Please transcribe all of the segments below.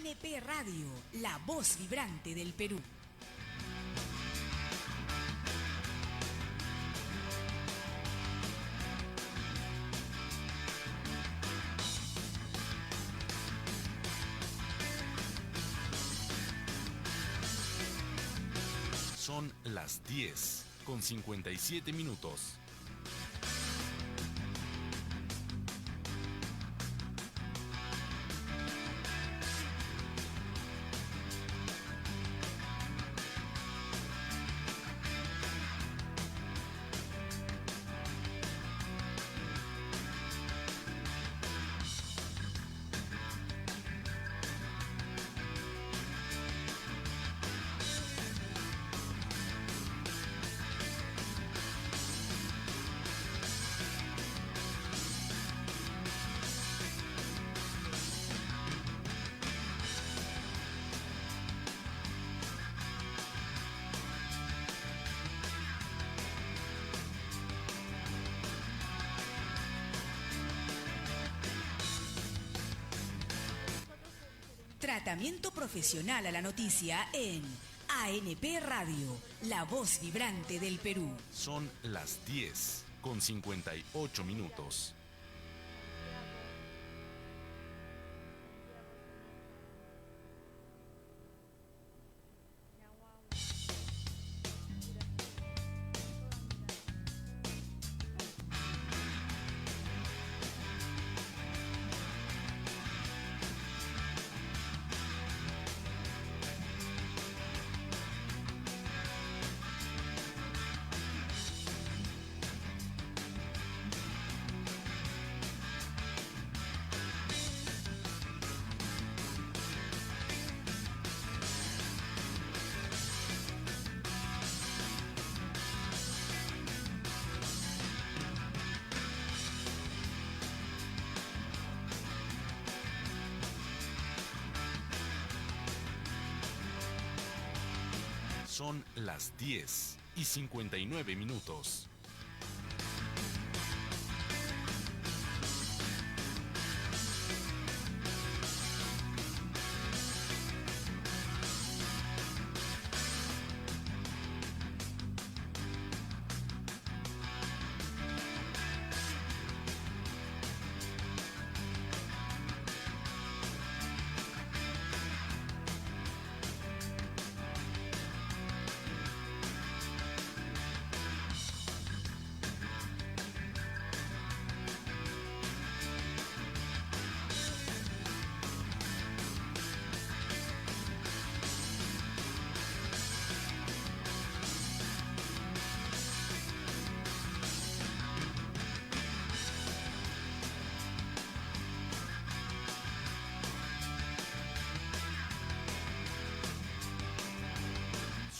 ANP Radio, la voz vibrante del Perú. Son las 10:57. Tratamiento profesional a la noticia en ANP Radio, la voz vibrante del Perú. Son las 10:58. Son las 10:59.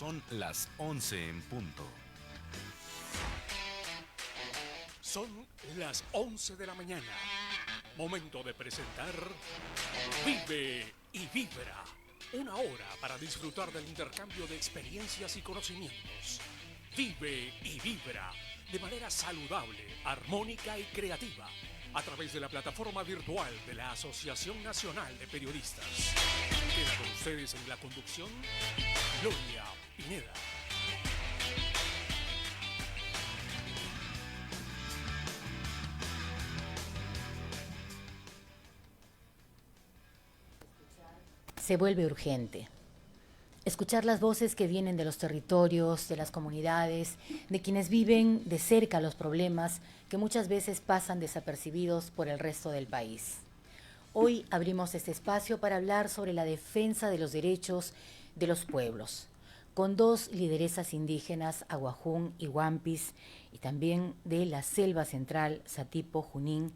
Son las 11:00. Son las 11 de la mañana. Momento de presentar Vive y Vibra. Una hora para disfrutar del intercambio de experiencias y conocimientos. Vive y Vibra de manera saludable, armónica y creativa a través de la plataforma virtual de la Asociación Nacional de Periodistas. Queda con ustedes en la conducción Gloria Pineda. Se vuelve urgente escuchar las voces que vienen de los territorios, de las comunidades, de quienes viven de cerca los problemas que muchas veces pasan desapercibidos por el resto del país. Hoy abrimos este espacio para hablar sobre la defensa de los derechos de los pueblos, con dos lideresas indígenas, Aguajún y Huampis, y también de la Selva Central, Satipo, Junín,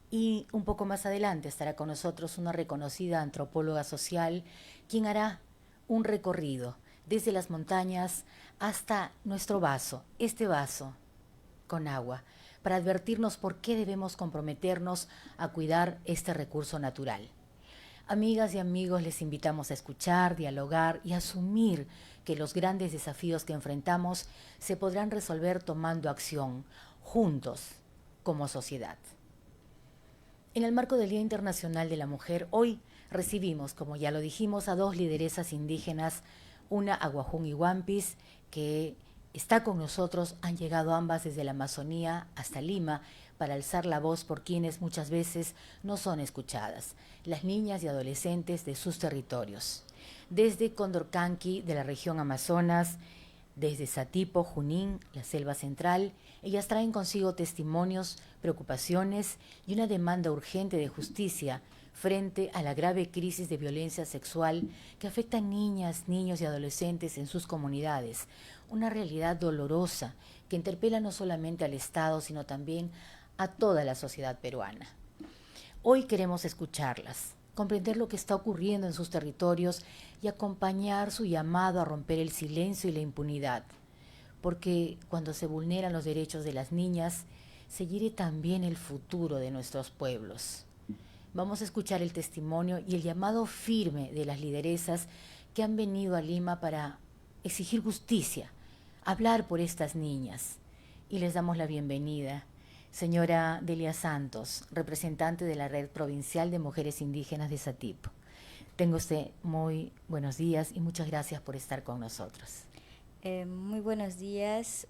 y un poco más adelante estará con nosotros una reconocida antropóloga social, quien hará un recorrido desde las montañas hasta nuestro vaso, este vaso con agua, para advertirnos por qué debemos comprometernos a cuidar este recurso natural. Amigas y amigos, les invitamos a escuchar, dialogar y asumir que los grandes desafíos que enfrentamos se podrán resolver tomando acción, juntos, como sociedad. En el marco del Día Internacional de la Mujer, hoy recibimos, como ya lo dijimos, a dos lideresas indígenas, una Aguajún y Wampis, que está con nosotros. Han llegado ambas desde la Amazonía hasta Lima para alzar la voz por quienes muchas veces no son escuchadas, las niñas y adolescentes de sus territorios. Desde Condorcanqui, de la región Amazonas, desde Satipo, Junín, la selva central, ellas traen consigo testimonios, preocupaciones y una demanda urgente de justicia frente a la grave crisis de violencia sexual que afecta a niñas, niños y adolescentes en sus comunidades. Una realidad dolorosa que interpela no solamente al Estado, sino también a toda la sociedad peruana. Hoy queremos escucharlas, comprender lo que está ocurriendo en sus territorios y acompañar su llamado a romper el silencio y la impunidad. Porque cuando se vulneran los derechos de las niñas, se hiere también el futuro de nuestros pueblos. Vamos a escuchar el testimonio y el llamado firme de las lideresas que han venido a Lima para exigir justicia, hablar por estas niñas. Y les damos la bienvenida. Señora Delia Santos, representante de la Red Provincial de Mujeres Indígenas de Satipo. Tenga usted muy buenos días y muchas gracias por estar con nosotros. Muy buenos días.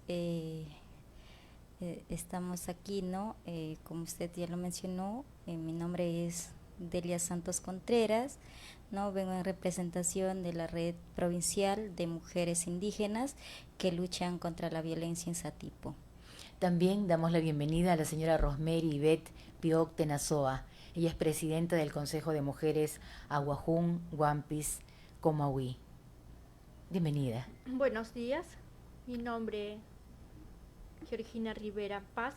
Estamos aquí, ¿no? Como usted ya lo mencionó, mi nombre es Delia Santos Contreras, ¿no? Vengo en representación de la Red Provincial de Mujeres Indígenas que luchan contra la violencia en Satipo. También damos la bienvenida a la señora Rosemary Ivette Pioc Tenazoa. Ella es presidenta del Consejo de Mujeres Aguajún, Wampis, Comahuí. Bienvenida. Buenos días, mi nombre es Georgina Rivera Paz,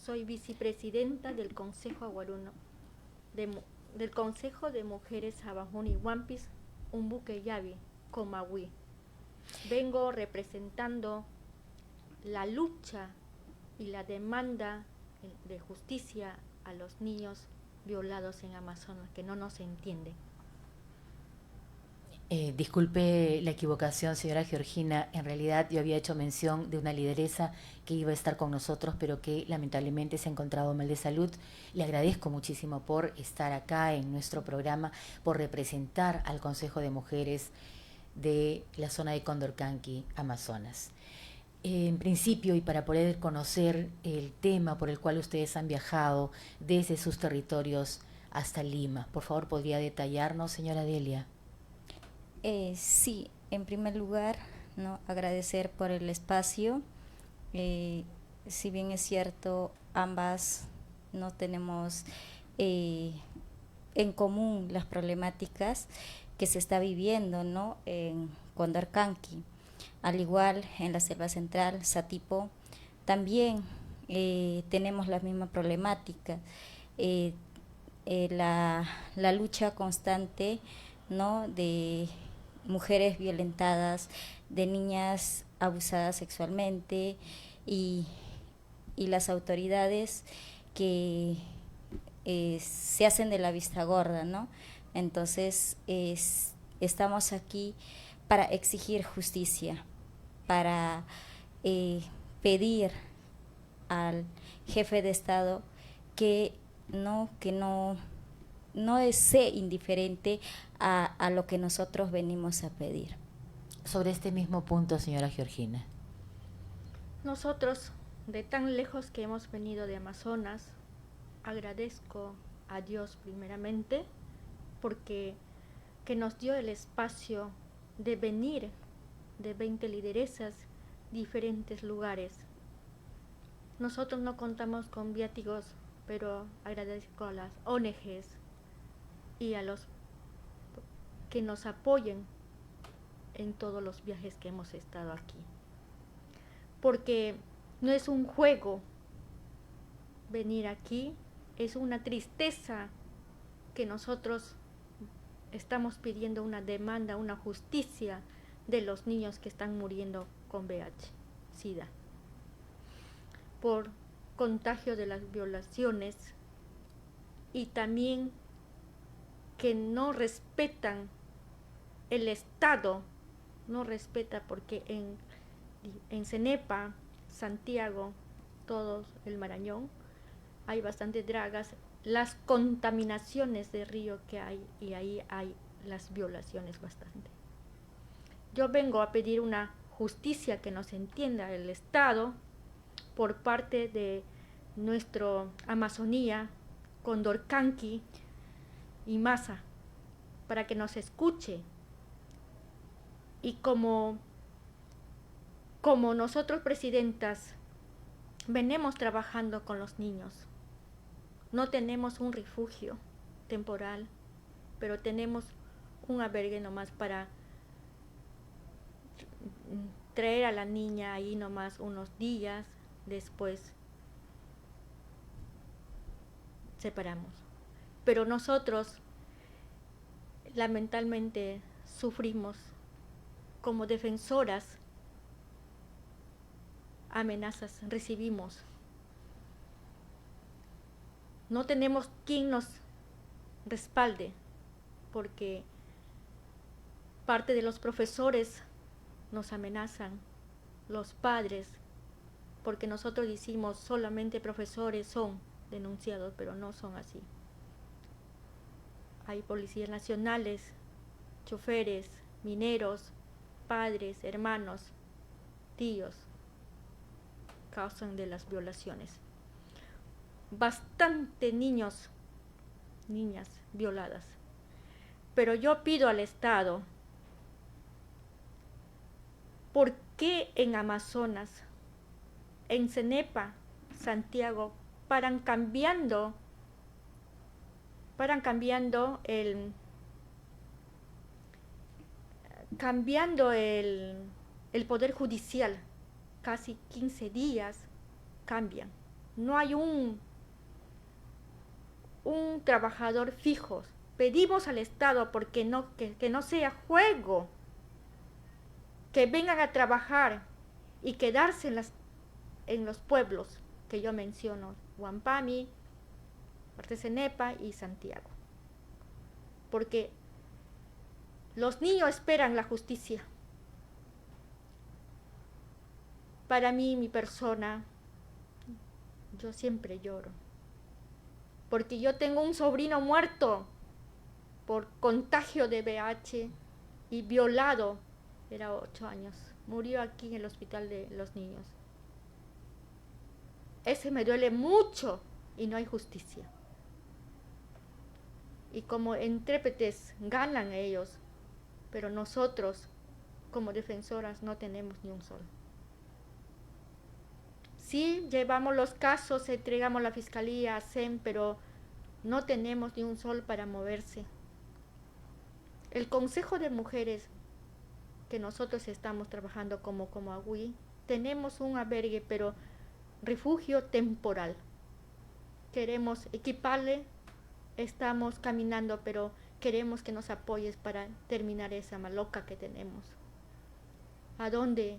soy vicepresidenta del Consejo Aguaruno, del Consejo de Mujeres Aguajún y Wampis, Umbuqueyabi, Comahuí. Vengo representando la lucha y la demanda de justicia a los niños violados en Amazonas, que no nos entienden. Disculpe la equivocación, señora Georgina. En realidad yo había hecho mención de una lideresa que iba a estar con nosotros, pero que lamentablemente se ha encontrado mal de salud. Le agradezco muchísimo por estar acá en nuestro programa, por representar al Consejo de Mujeres de la zona de Condorcanqui, Amazonas. En principio, y para poder conocer el tema por el cual ustedes han viajado desde sus territorios hasta Lima, por favor, ¿podría detallarnos, señora Delia? Sí, en primer lugar, ¿no? Agradecer por el espacio. Si bien es cierto, ambas no tenemos en común las problemáticas que se está viviendo, ¿no? En Condorcanqui. Al igual en la selva central, Satipo, también tenemos la misma problemática, la lucha constante, ¿no? De mujeres violentadas, de niñas abusadas sexualmente y las autoridades que se hacen de la vista gorda, ¿no? Entonces estamos aquí para exigir justicia, para pedir al jefe de Estado que no sea indiferente a lo que nosotros venimos a pedir. Sobre este mismo punto, señora Georgina. Nosotros, de tan lejos que hemos venido de Amazonas, agradezco a Dios primeramente porque que nos dio el espacio de venir de 20 lideresas diferentes lugares. Nosotros no contamos con viáticos, pero agradezco a las ONGs y a los que nos apoyen en todos los viajes que hemos estado aquí. Porque no es un juego venir aquí, es una tristeza que nosotros estamos pidiendo una demanda, una justicia de los niños que están muriendo con VIH, SIDA, por contagio de las violaciones y también que no respetan el Estado, no respeta porque en Cenepa, Santiago, todo el Marañón, hay bastantes dragas las contaminaciones de río que hay, y ahí hay las violaciones bastante. Yo vengo a pedir una justicia que nos entienda el Estado por parte de nuestra Amazonía, Condorcanqui y Masa, para que nos escuche. Y como nosotros presidentas venimos trabajando con los niños, no tenemos un refugio temporal, pero tenemos un albergue nomás para traer a la niña ahí nomás unos días, después separamos. Pero nosotros lamentablemente sufrimos como defensoras, amenazas recibimos. No tenemos quien nos respalde, porque parte de los profesores nos amenazan, los padres, porque nosotros decimos solamente profesores son denunciados, pero no son así. Hay policías nacionales, choferes, mineros, padres, hermanos, tíos, causan de las violaciones. Bastante niños, niñas violadas. Pero yo pido al Estado, ¿por qué en Amazonas, en Cenepa, Santiago, paran cambiando el Poder Judicial? Casi 15 días cambian. No hay un trabajador fijo. Pedimos al Estado porque que no sea juego, que vengan a trabajar y quedarse en los pueblos que yo menciono, Huampami, Cenepa y Santiago. Porque los niños esperan la justicia. Para mí, mi persona, yo siempre lloro. Porque yo tengo un sobrino muerto por contagio de VIH y violado, era 8 años. Murió aquí en el hospital de los niños. Ese me duele mucho y no hay justicia. Y como intérpretes ganan ellos, pero nosotros como defensoras no tenemos ni un sol. Sí, llevamos los casos, entregamos a la fiscalía, a SEM, pero no tenemos ni un sol para moverse. El Consejo de Mujeres que nosotros estamos trabajando como AWI, tenemos un albergue, pero refugio temporal. Queremos equiparle, estamos caminando, pero queremos que nos apoyes para terminar esa maloca que tenemos. ¿A dónde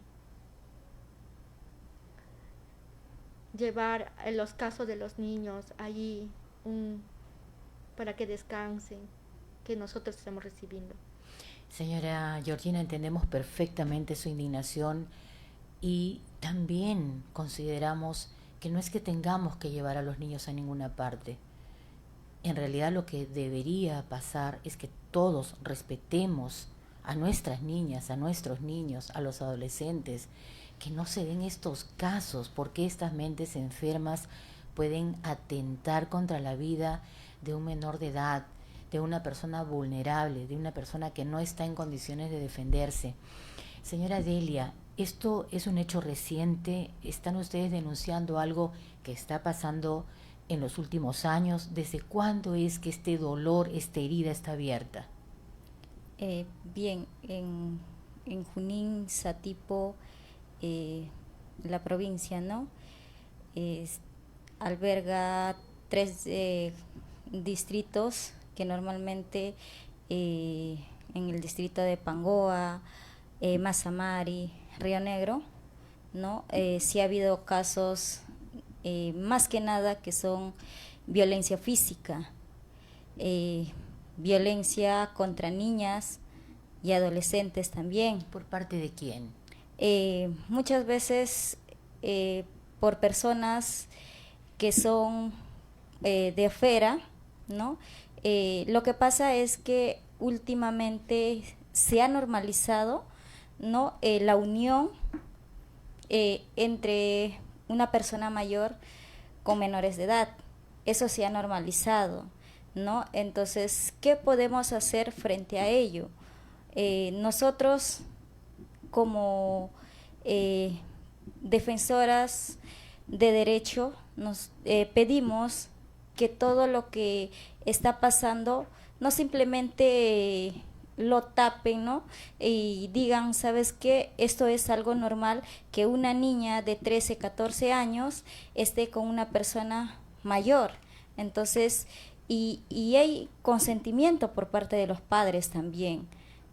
llevar en los casos de los niños allí para que descansen, que nosotros estamos recibiendo? Señora Georgina, entendemos perfectamente su indignación y también consideramos que no es que tengamos que llevar a los niños a ninguna parte. En realidad lo que debería pasar es que todos respetemos a nuestras niñas, a nuestros niños, a los adolescentes, que no se den estos casos, porque estas mentes enfermas pueden atentar contra la vida de un menor de edad, de una persona vulnerable, de una persona que no está en condiciones de defenderse. Señora Delia, esto es un hecho reciente. ¿Están ustedes denunciando algo que está pasando en los últimos años? ¿Desde cuándo es que este dolor, esta herida está abierta? Bien, en Junín, Satipo, la provincia, ¿no? Alberga 3 distritos que normalmente en el distrito de Pangoa, Mazamari, Río Negro, ¿no? Sí ha habido casos, más que nada, que son violencia física, violencia contra niñas y adolescentes también. ¿Por parte de quién? Muchas veces por personas que son de afuera, ¿no? Lo que pasa es que últimamente se ha normalizado, ¿no? La unión entre una persona mayor con menores de edad. Eso se ha normalizado, ¿no? Entonces, ¿qué podemos hacer frente a ello? Nosotros, como defensoras de derecho, nos pedimos que todo lo que está pasando no simplemente lo tapen, ¿no? Y digan, ¿sabes qué? Esto es algo normal, que una niña de 13, 14 años esté con una persona mayor. Entonces, y hay consentimiento por parte de los padres también.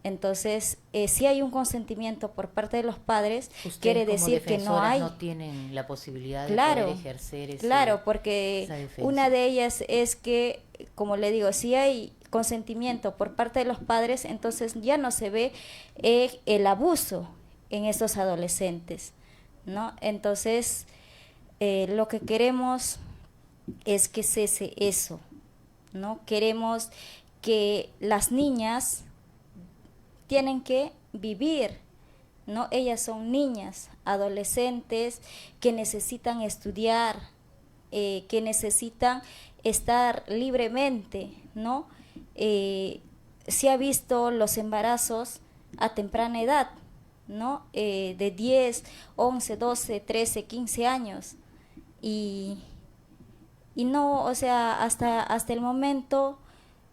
Entonces, si hay un consentimiento por parte de los padres, quiere decir que no hay. No tienen la posibilidad de Claro, poder ejercer claro, porque una de ellas es que, como le digo, si hay consentimiento por parte de los padres, entonces ya no se ve el abuso en estos adolescentes, ¿no? Entonces, lo que queremos es que cese eso, ¿no? Queremos que las niñas tienen que vivir, ¿no? Ellas son niñas, adolescentes que necesitan estudiar, que necesitan estar libremente, ¿no? Se ha visto los embarazos a temprana edad, ¿no? De 10, 11, 12, 13, 15 años. Y no, o sea, hasta el momento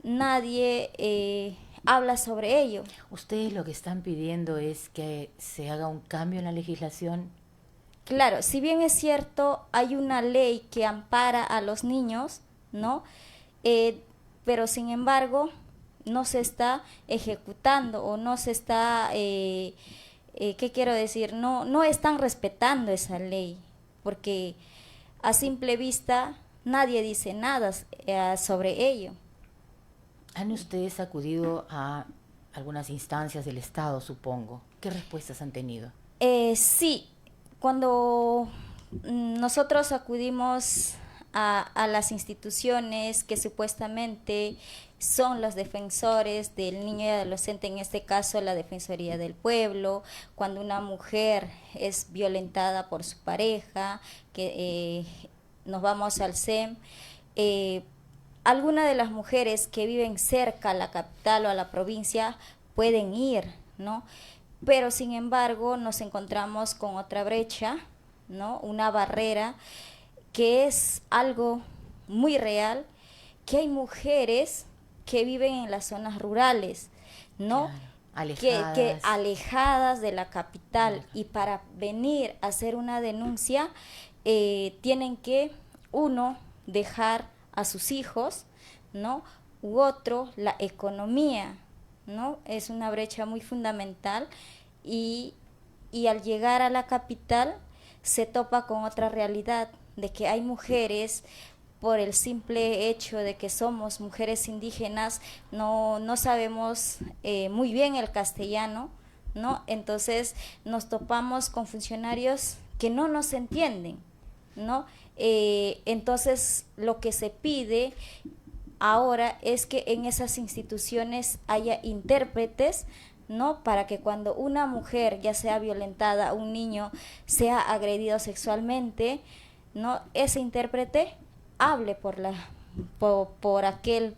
nadie habla sobre ello. ¿Ustedes lo que están pidiendo es que se haga un cambio en la legislación? Claro, si bien es cierto, hay una ley que ampara a los niños, ¿no? Pero sin embargo, no se está ejecutando o no se está, ¿qué quiero decir? No están respetando esa ley, porque a simple vista nadie dice nada sobre ello. ¿Han ustedes acudido a algunas instancias del Estado, supongo? ¿Qué respuestas han tenido? Sí, cuando nosotros acudimos a las instituciones que supuestamente son los defensores del niño y adolescente, en este caso la Defensoría del Pueblo, cuando una mujer es violentada por su pareja, que nos vamos al SEM, algunas de las mujeres que viven cerca a la capital o a la provincia pueden ir, ¿no? Pero sin embargo nos encontramos con otra brecha, ¿no? Una barrera que es algo muy real, que hay mujeres que viven en las zonas rurales, ¿no? Claro, alejadas. Que alejadas de la capital, y para venir a hacer una denuncia tienen que, uno, dejar a sus hijos, ¿no? U otro, la economía, ¿no? Es una brecha muy fundamental, y al llegar a la capital se topa con otra realidad, de que hay mujeres, por el simple hecho de que somos mujeres indígenas, no sabemos muy bien el castellano, ¿no? Entonces nos topamos con funcionarios que no nos entienden, ¿no? Entonces lo que se pide ahora es que en esas instituciones haya intérpretes, ¿no? Para que cuando una mujer, ya sea violentada, un niño sea agredido sexualmente, ¿no? Ese intérprete hable por aquel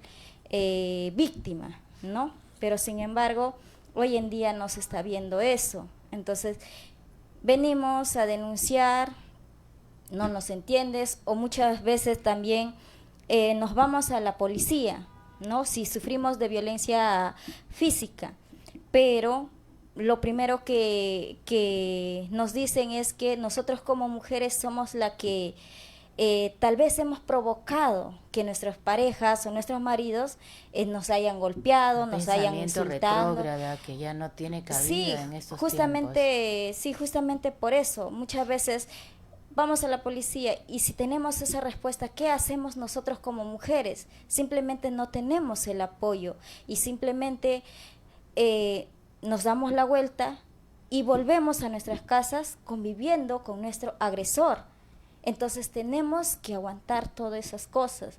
víctima, ¿no? Pero sin embargo, hoy en día no se está viendo eso. Entonces, venimos a denunciar, no nos entiendes, o muchas veces también nos vamos a la policía, ¿no? Si sufrimos de violencia física, pero lo primero que nos dicen es que nosotros como mujeres somos la que tal vez hemos provocado que nuestras parejas o nuestros maridos nos hayan golpeado, nos hayan insultado. Retrógrada que ya no tiene cabida Sí, en estos justamente, tiempos. sí, justamente por eso. Muchas veces vamos a la policía y si tenemos esa respuesta, ¿qué hacemos nosotros como mujeres? Simplemente no tenemos el apoyo y simplemente nos damos la vuelta y volvemos a nuestras casas conviviendo con nuestro agresor. Entonces tenemos que aguantar todas esas cosas.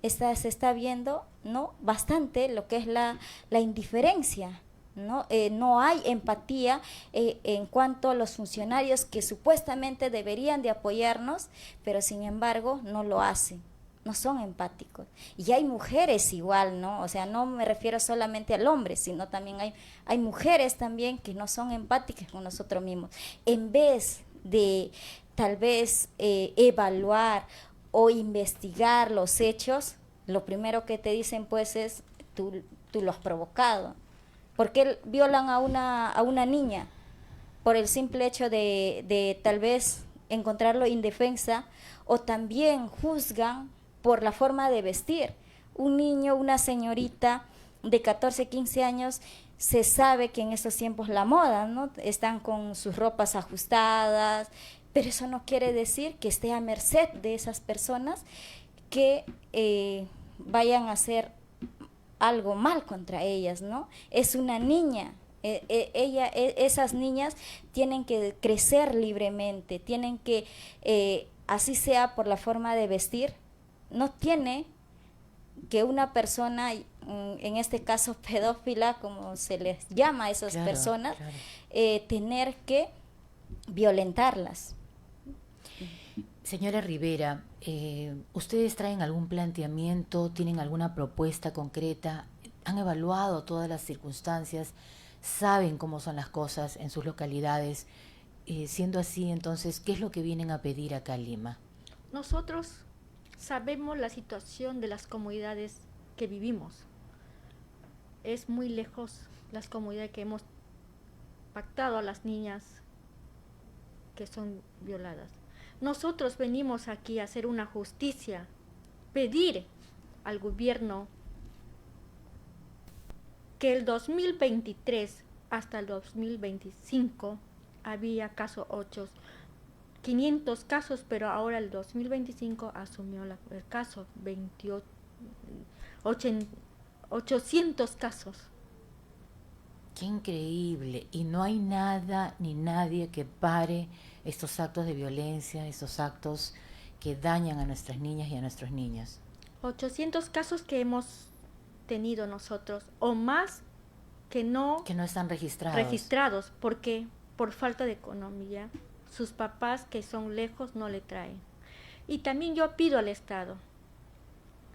Se está viendo, ¿no?, bastante lo que es la indiferencia, ¿no? No hay empatía en cuanto a los funcionarios que supuestamente deberían de apoyarnos, pero sin embargo no lo hacen, no son empáticos. Y hay mujeres igual, ¿no? O sea, no me refiero solamente al hombre, sino también hay mujeres también que no son empáticas con nosotros mismos. En vez de tal vez evaluar o investigar los hechos, lo primero que te dicen pues es, tú lo has provocado. ¿Por qué violan a una niña? Por el simple hecho de tal vez encontrarlo indefensa, o también juzgan por la forma de vestir. Un niño, una señorita de 14, 15 años, se sabe que en estos tiempos la moda, ¿no? Están con sus ropas ajustadas, pero eso no quiere decir que esté a merced de esas personas que vayan a hacer algo mal contra ellas, ¿no? Es una niña, esas niñas tienen que crecer libremente, tienen que, así sea por la forma de vestir, no tiene que una persona, en este caso pedófila, como se les llama a esas personas, tener que violentarlas. Señora Rivera, ¿ustedes traen algún planteamiento, tienen alguna propuesta concreta? ¿Han evaluado todas las circunstancias? ¿Saben cómo son las cosas en sus localidades? Siendo así, entonces, ¿qué es lo que vienen a pedir acá a Lima? Nosotros sabemos la situación de las comunidades que vivimos. Es muy lejos las comunidades que hemos pactado a las niñas que son violadas. Nosotros venimos aquí a hacer una justicia, pedir al gobierno que el 2023 hasta el 2025 había casos 500 casos, pero ahora el 2025 asumió el caso 800 casos. Qué increíble. Y no hay nada ni nadie que pare estos actos de violencia, estos actos que dañan a nuestras niñas y a nuestros niños. 800 casos que hemos tenido nosotros, o más que no están registrados, porque por falta de economía, sus papás que son lejos no le traen. Y también yo pido al Estado,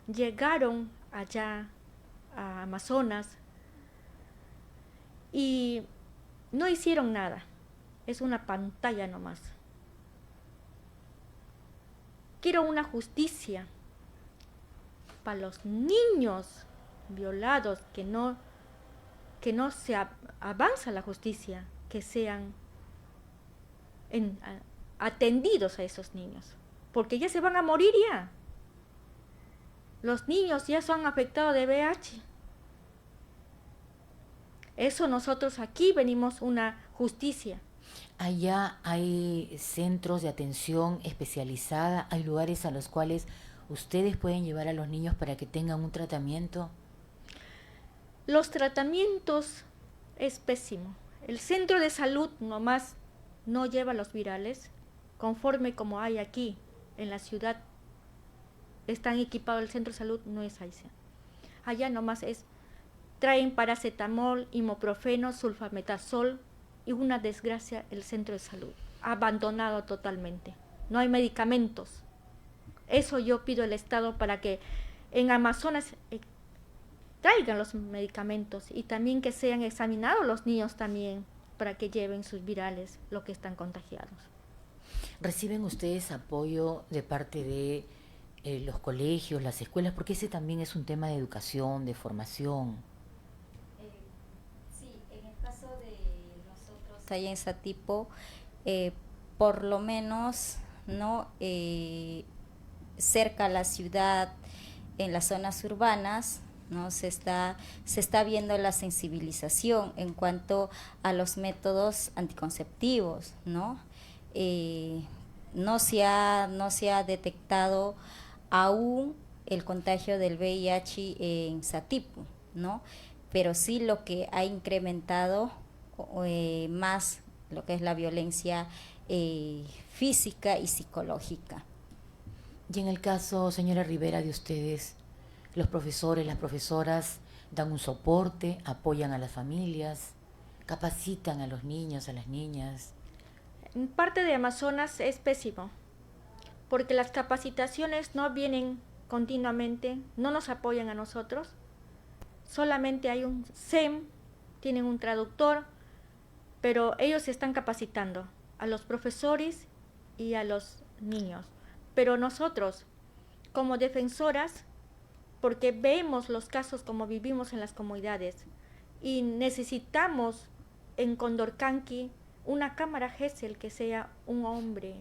llegaron allá a Amazonas y no hicieron nada, es una pantalla nomás. Quiero una justicia para los niños violados, que no se avanza la justicia, que sean atendidos a esos niños, porque ya se van a morir ya. Los niños ya son afectados de VIH. Eso nosotros aquí venimos una justicia. Allá hay centros de atención especializada, hay lugares a los cuales ustedes pueden llevar a los niños para que tengan un tratamiento. Los tratamientos es pésimo. El centro de salud nomás no lleva los virales, conforme como hay aquí en la ciudad. Están equipados el centro de salud, no es ahí. Allá nomás traen paracetamol, ibuprofeno, sulfametazol, y una desgracia el centro de salud, abandonado totalmente. No hay medicamentos. Eso yo pido al Estado para que en Amazonas traigan los medicamentos, y también que sean examinados los niños también, para que lleven sus virales, los que están contagiados. ¿Reciben ustedes apoyo de parte de los colegios, las escuelas? Porque ese también es un tema de educación, de formación. Sí, en el caso de nosotros allá en Satipo, por lo menos, ¿no? Cerca a la ciudad, en las zonas urbanas, ¿no? Se está viendo la sensibilización en cuanto a los métodos anticonceptivos, ¿no? No se ha detectado aún el contagio del VIH en Satipo, ¿no? Pero sí lo que ha incrementado más lo que es la violencia física y psicológica. Y en el caso, señora Rivera, de ustedes, los profesores, las profesoras dan un soporte, apoyan a las familias, capacitan a los niños, a las niñas. En parte de Amazonas es pésimo, porque las capacitaciones no vienen continuamente, no nos apoyan a nosotros, solamente hay un SEM, tienen un traductor, pero ellos se están capacitando a los profesores y a los niños. Pero nosotros, como defensoras, porque vemos los casos como vivimos en las comunidades y necesitamos en Condorcanqui una cámara Gesell que sea un hombre,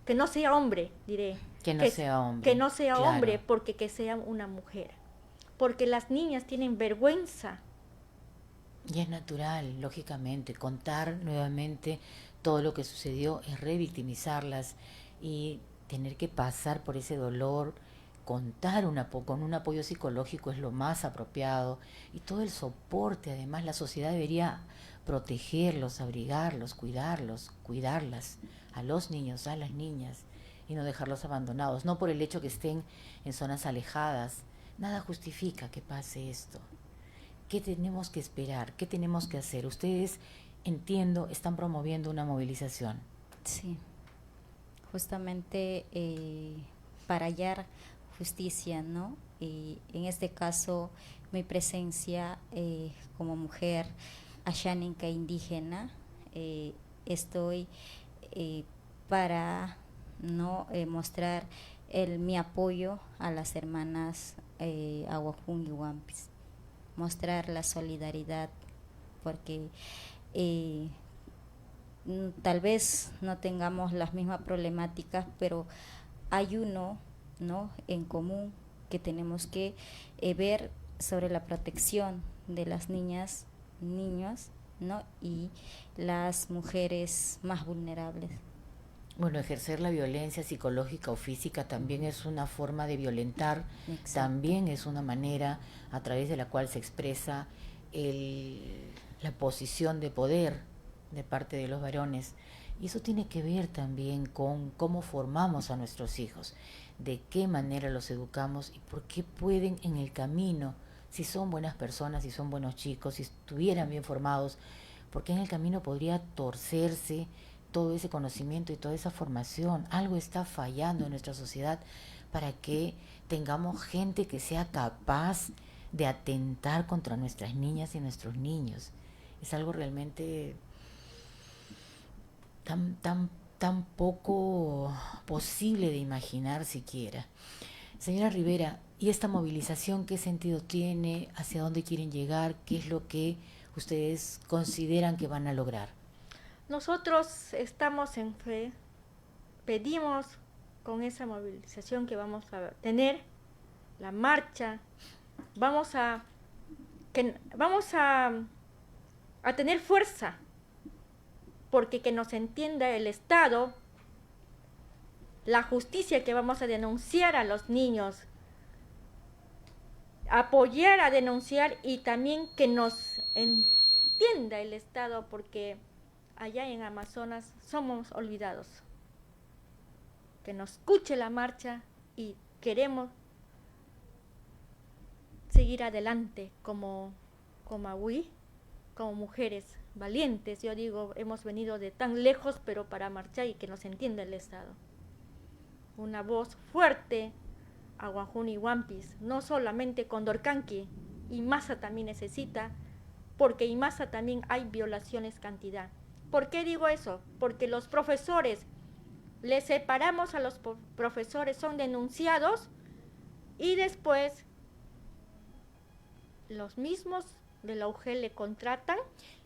que no sea hombre, diré. Que no sea hombre. Que no sea claro. hombre, porque que sea una mujer. Porque las niñas tienen vergüenza. Y es natural, lógicamente, contar nuevamente todo lo que sucedió es revictimizarlas y tener que pasar por ese dolor. Contar con un apoyo psicológico es lo más apropiado y todo el soporte. Además, la sociedad debería protegerlos, abrigarlos, cuidarlas, a los niños, a las niñas, y no dejarlos abandonados, no por el hecho que estén en zonas alejadas. Nada justifica que pase esto. ¿Qué tenemos que esperar? ¿Qué tenemos que hacer? Ustedes, entiendo, están promoviendo una movilización. Sí, justamente para hallar justicia, ¿no? Y en este caso, mi presencia como mujer asháninca indígena, estoy para no mostrar mi apoyo a las hermanas Aguajún y Huampis, mostrar la solidaridad, porque tal vez no tengamos las mismas problemáticas, pero hay uno, ¿no?, en común que tenemos que ver sobre la protección de las niñas, niños, ¿no?, y las mujeres más vulnerables. Bueno, ejercer la violencia psicológica o física también es una forma de violentar. Exacto. También es una manera a través de la cual se expresa la posición de poder de parte de los varones. Y eso tiene que ver también con cómo formamos a nuestros hijos, de qué manera los educamos y por qué pueden en el camino, si son buenas personas, si son buenos chicos, si estuvieran bien formados, porque en el camino podría torcerse todo ese conocimiento y toda esa formación. Algo está fallando en nuestra sociedad para que tengamos gente que sea capaz de atentar contra nuestras niñas y nuestros niños. Es algo realmente tan poco posible de imaginar siquiera. Señora Rivera, ¿y esta movilización qué sentido tiene? ¿Hacia dónde quieren llegar? ¿Qué es lo que ustedes consideran que van a lograr? Nosotros estamos en fe, pedimos con esa movilización que vamos a tener, la marcha, vamos a tener fuerza, porque que nos entienda el Estado, la justicia que vamos a denunciar a los niños, apoyar a denunciar y también que nos entienda el Estado, porque allá en Amazonas somos olvidados. Que nos escuche la marcha y queremos seguir adelante como Agüí, como mujeres valientes. Yo digo, hemos venido de tan lejos, pero para marchar y que nos entienda el Estado. Una voz fuerte, Aguajún y Huampis, no solamente Condorcanqui, Imasa también necesita, porque Imasa también hay violaciones cantidad. ¿Por qué digo eso? Porque los profesores, les separamos a los profesores, son denunciados y después los mismos de la UGEL le contratan.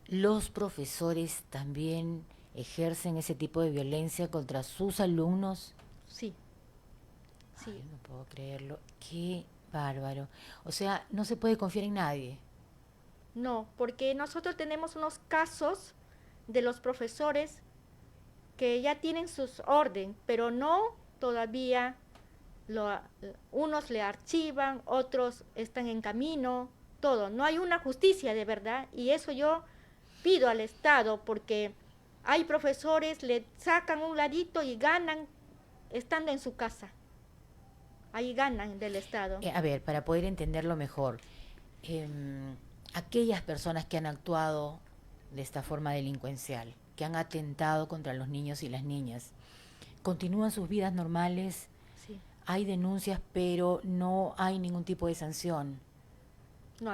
¿Los profesores también ejercen ese tipo de violencia contra sus alumnos? Sí. Sí. Ay, no puedo creerlo. Qué bárbaro. O sea, no se puede confiar en nadie. No, porque nosotros tenemos unos casos de los profesores que ya tienen sus orden, pero no todavía, unos le archivan, otros están en camino, todo. No hay una justicia de verdad, y eso yo pido al Estado, porque Hay profesores, le sacan un ladito y ganan estando en su casa. Ahí ganan del Estado. A ver, para poder entenderlo mejor, aquellas personas que han actuado de esta forma delincuencial, que han atentado contra los niños y las niñas, continúan sus vidas normales, Sí, hay denuncias, pero no hay ningún tipo de sanción. no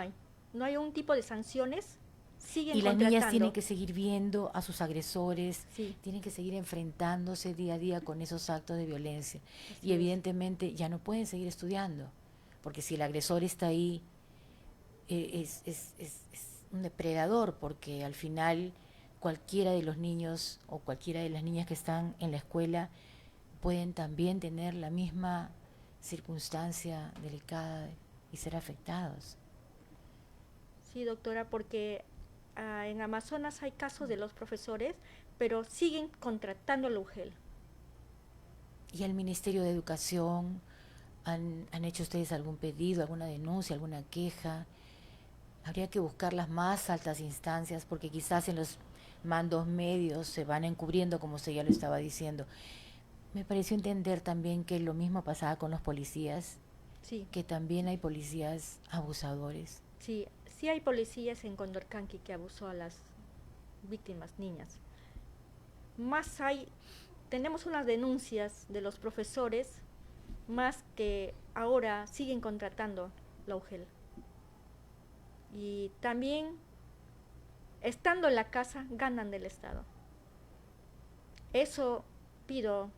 hay un tipo de sanciones. Siguen Y las niñas contratando. tienen que seguir viendo a sus agresores, Sí. tienen que seguir enfrentándose día a día con esos actos de violencia. Así Y es. evidentemente ya no pueden seguir estudiando, porque si el agresor está ahí, es un depredador, porque al final cualquiera de los niños o cualquiera de las niñas que están en la escuela pueden también tener la misma circunstancia delicada y ser afectados. Sí, doctora, porque en Amazonas hay casos de los profesores, pero siguen contratando a la UGEL. ¿Y al Ministerio de Educación han hecho ustedes algún pedido, alguna denuncia, alguna queja? Habría que buscar las más altas instancias, porque quizás en los mandos medios se van encubriendo, como usted ya lo estaba diciendo. Me pareció entender también que lo mismo pasaba con los policías, Sí, que también hay policías abusadores. sí, sí hay policías en Condorcanqui que abusó a las víctimas niñas. Más tenemos unas denuncias de los profesores, más que ahora siguen contratando la UGEL. Y también, estando en la casa, ganan del Estado. Eso pido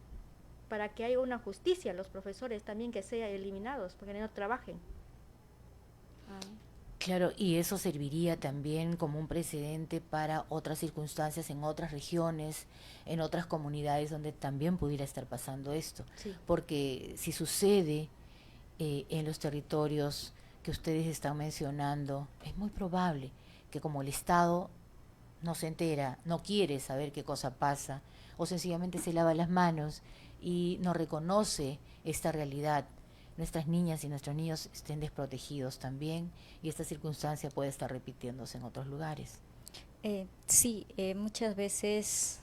para que haya una justicia a los profesores también, que sean eliminados, para que no trabajen. Claro, y eso serviría también como un precedente para otras circunstancias en otras regiones, en otras comunidades donde también pudiera estar pasando esto. Sí. Porque si sucede en los territorios que ustedes están mencionando, es muy probable que como el Estado no se entera, no quiere saber qué cosa pasa, o sencillamente se lava las manos y no reconoce esta realidad, nuestras niñas y nuestros niños estén desprotegidos también, y esta circunstancia puede estar repitiéndose en otros lugares. Sí, muchas veces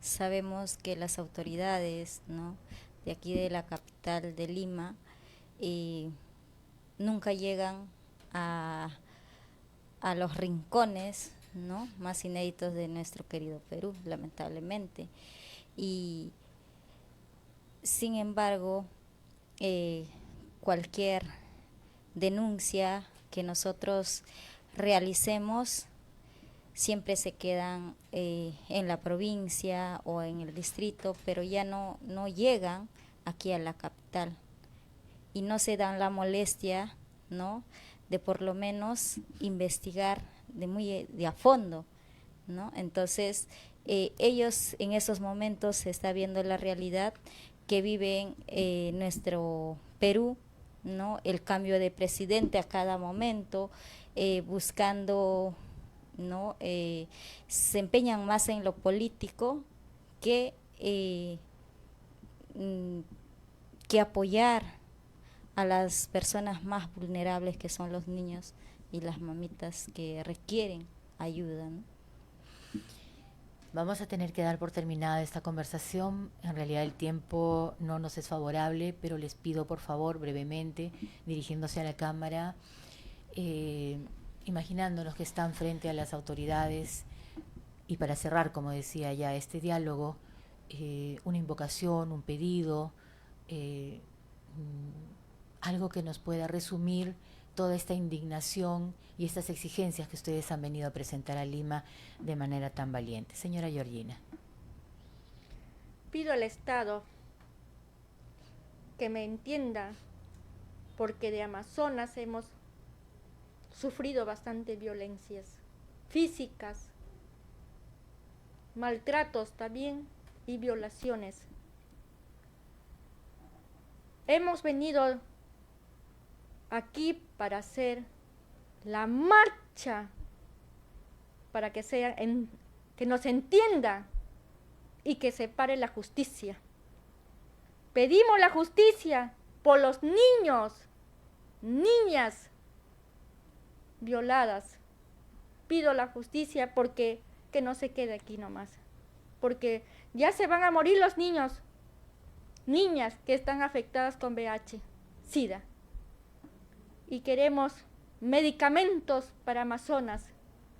sabemos que las autoridades, ¿no?, de aquí de la capital de Lima nunca llegan a los rincones, ¿no?, más inéditos de nuestro querido Perú, lamentablemente. Y sin embargo, cualquier denuncia que nosotros realicemos siempre se quedan en la provincia o en el distrito, pero ya no llegan aquí a la capital y no se dan la molestia, ¿no?, de por lo menos investigar de a fondo, ¿no? Entonces ellos en esos momentos se está viendo la realidad que viven nuestro Perú, ¿no?, el cambio de presidente a cada momento, buscando, ¿no?, se empeñan más en lo político que apoyar a las personas más vulnerables, que son los niños y las mamitas que requieren ayuda, ¿no? Vamos a tener que dar por terminada esta conversación. En realidad el tiempo no nos es favorable, pero les pido por favor brevemente, dirigiéndose a la cámara, imaginándonos que están frente a las autoridades, y para cerrar, como decía ya, este diálogo, una invocación, un pedido, algo que nos pueda resumir toda esta indignación y estas exigencias que ustedes han venido a presentar a Lima de manera tan valiente. Señora Georgina. Pido al Estado que me entienda, porque de Amazonas hemos sufrido bastante violencias físicas, maltratos también y violaciones. Hemos venido aquí para hacer la marcha, para que que nos entienda y que se pare la justicia. Pedimos la justicia por los niños, niñas violadas. Pido la justicia porque que no se quede aquí nomás, porque ya se van a morir los niños, niñas que están afectadas con VIH, SIDA. Y queremos medicamentos para Amazonas,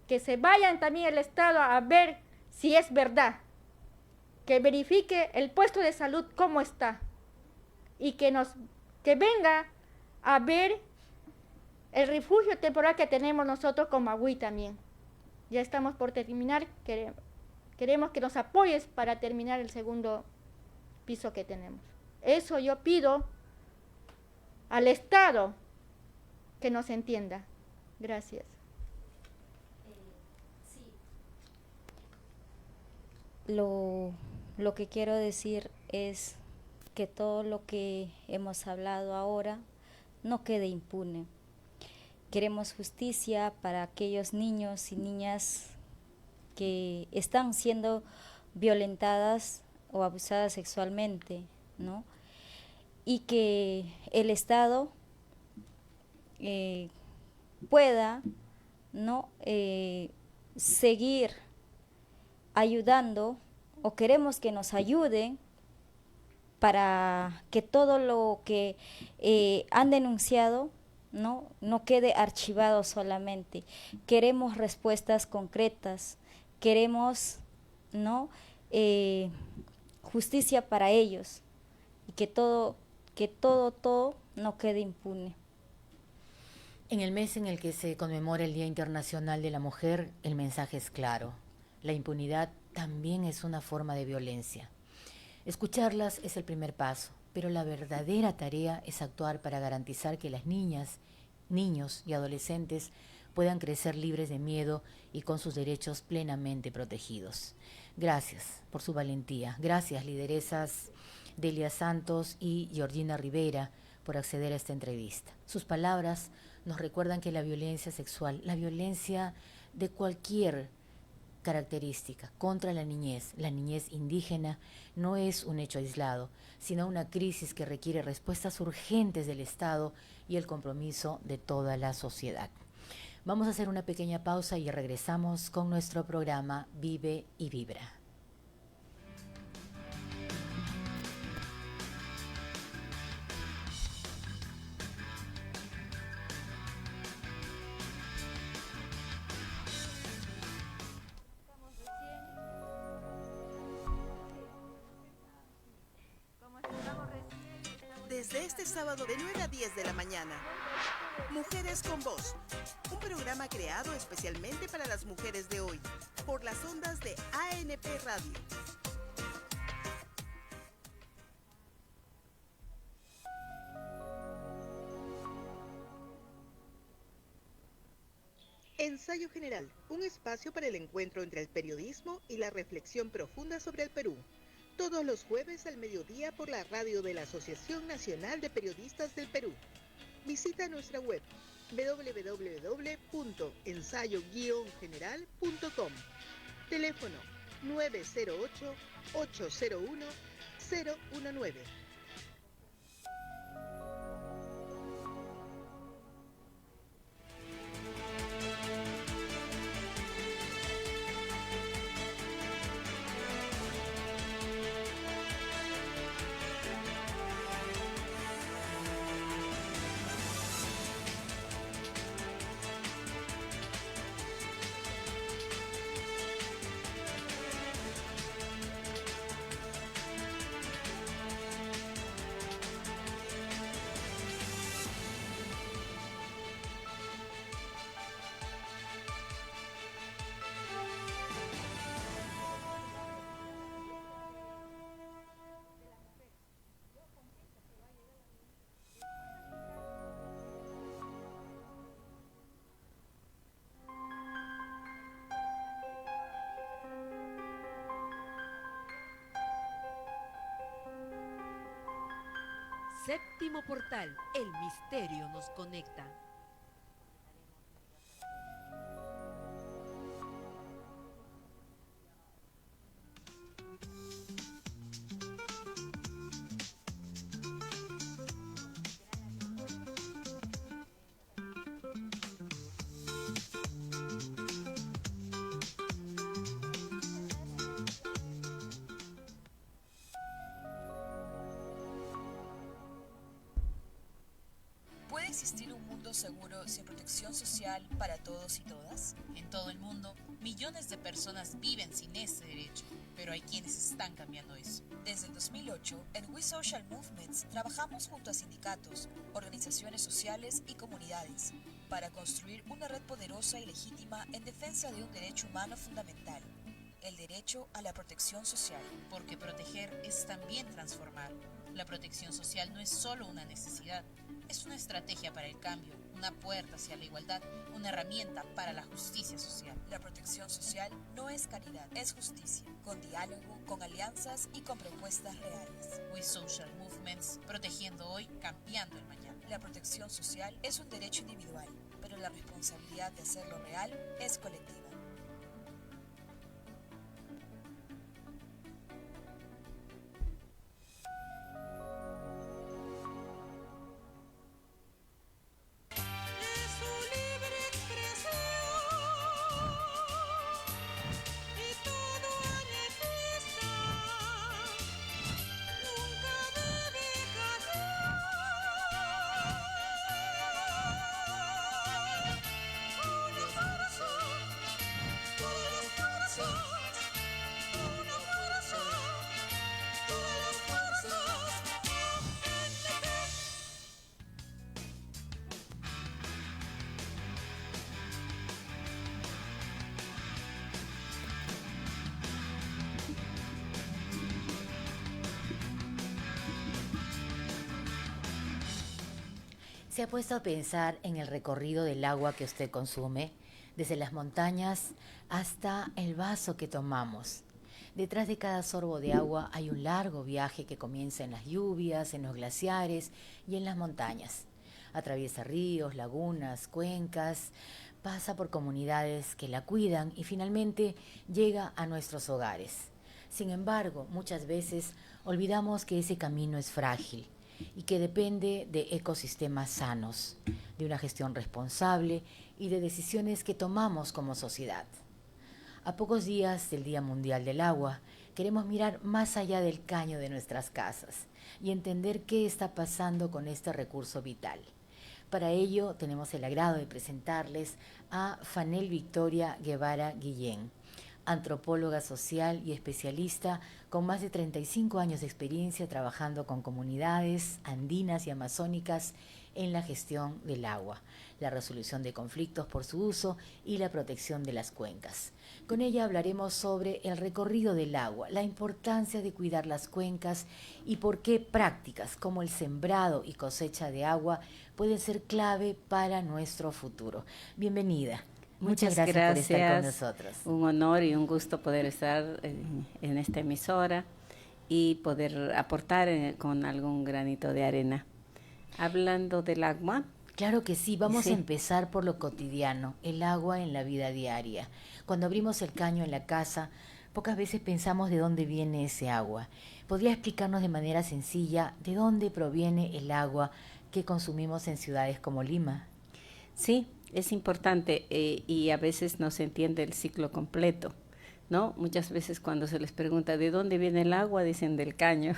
que se vayan también el Estado a ver si es verdad, que verifique el puesto de salud cómo está, y que venga a ver el refugio temporal que tenemos nosotros con Magui también. Ya estamos por terminar, queremos que nos apoyes para terminar el segundo piso que tenemos. Eso yo pido al Estado que nos entienda. Gracias. Lo que quiero decir es que todo lo que hemos hablado ahora no quede impune. Queremos justicia para aquellos niños y niñas que están siendo violentadas o abusadas sexualmente, ¿no? Y que el Estado pueda, ¿no?, seguir ayudando, o queremos que nos ayuden para que todo lo que han denunciado no quede archivado solamente. Queremos respuestas concretas, queremos justicia para ellos, y que todo no quede impune. En el mes en el que se conmemora el Día Internacional de la Mujer, el mensaje es claro. La impunidad también es una forma de violencia. Escucharlas es el primer paso, pero la verdadera tarea es actuar para garantizar que las niñas, niños y adolescentes puedan crecer libres de miedo y con sus derechos plenamente protegidos. Gracias por su valentía. Gracias, lideresas Delia Santos y Georgina Rivera, por acceder a esta entrevista. Sus palabras nos recuerdan que la violencia sexual, la violencia de cualquier característica contra la niñez indígena, no es un hecho aislado, sino una crisis que requiere respuestas urgentes del Estado y el compromiso de toda la sociedad. Vamos a hacer una pequeña pausa y regresamos con nuestro programa Vive y Vibra. Desde este sábado de 9 a 10 de la mañana, Mujeres con Voz, un programa creado especialmente para las mujeres de hoy, por las ondas de ANP Radio. Ensayo General, un espacio para el encuentro entre el periodismo y la reflexión profunda sobre el Perú. Todos los jueves al mediodía por la radio de la Asociación Nacional de Periodistas del Perú. Visita nuestra web www.ensayo-general.com. Teléfono 908-801-019. Séptimo portal, el misterio nos conecta. existir un mundo seguro sin protección social para todos y todas? En todo el mundo, millones de personas viven sin ese derecho, pero hay quienes están cambiando eso. Desde el 2008, en We Social Movements trabajamos junto a sindicatos, organizaciones sociales y comunidades para construir una red poderosa y legítima en defensa de un derecho humano fundamental, el derecho a la protección social. Porque proteger es también transformar. La protección social no es solo una necesidad, es una estrategia para el cambio, una puerta hacia la igualdad, una herramienta para la justicia social. La protección social no es caridad, es justicia, con diálogo, con alianzas y con propuestas reales. We Social Movements, protegiendo hoy, cambiando el mañana. La protección social es un derecho individual, pero la responsabilidad de hacerlo real es colectiva. ¿Se ha puesto a pensar en el recorrido del agua que usted consume, desde las montañas hasta el vaso que tomamos? Detrás de cada sorbo de agua hay un largo viaje que comienza en las lluvias, en los glaciares y en las montañas. Atraviesa ríos, lagunas, cuencas, pasa por comunidades que la cuidan y finalmente llega a nuestros hogares. Sin embargo, muchas veces olvidamos que ese camino es frágil y que depende de ecosistemas sanos, de una gestión responsable y de decisiones que tomamos como sociedad. A pocos días del Día Mundial del Agua, queremos mirar más allá del caño de nuestras casas y entender qué está pasando con este recurso vital. Para ello, tenemos el agrado de presentarles a Fanel Victoria Guevara Guillén, antropóloga social y especialista con más de 35 años de experiencia trabajando con comunidades andinas y amazónicas en la gestión del agua, la resolución de conflictos por su uso y la protección de las cuencas. Con ella hablaremos sobre el recorrido del agua, la importancia de cuidar las cuencas y por qué prácticas como el sembrado y cosecha de agua pueden ser clave para nuestro futuro. Bienvenida. Muchas gracias por estar con nosotros. Un honor y un gusto poder estar en esta emisora y poder aportar con algún granito de arena. Hablando del agua. Claro que sí, vamos a empezar por lo cotidiano, el agua en la vida diaria. Cuando abrimos el caño en la casa, pocas veces pensamos de dónde viene ese agua. ¿Podría explicarnos de manera sencilla de dónde proviene el agua que consumimos en ciudades como Lima? Sí, es importante y a veces no se entiende el ciclo completo, ¿no? Muchas veces cuando se les pregunta de dónde viene el agua, dicen del caño.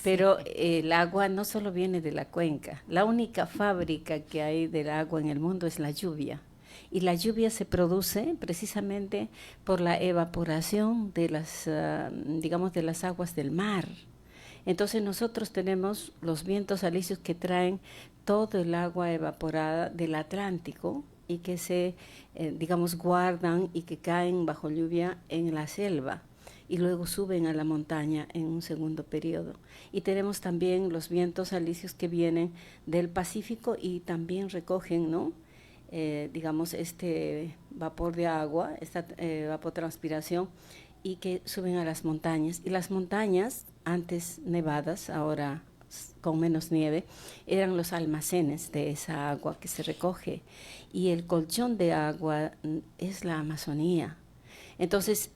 Pero el agua no solo viene de la cuenca. La única fábrica que hay del agua en el mundo es la lluvia. Y la lluvia se produce precisamente por la evaporación de las, digamos, de las aguas del mar. Entonces nosotros tenemos los vientos alisios que traen todo el agua evaporada del Atlántico y que se, digamos, guardan y que caen bajo lluvia en la selva y luego suben a la montaña en un segundo periodo. Y tenemos también los vientos alisios que vienen del Pacífico y también recogen, ¿no? Digamos, este vapor de agua, esta evapotranspiración, y que suben a las montañas. Y las montañas, antes nevadas, ahora con menos nieve, eran los almacenes de esa agua que se recoge. Y el colchón de agua es la Amazonía. Entonces,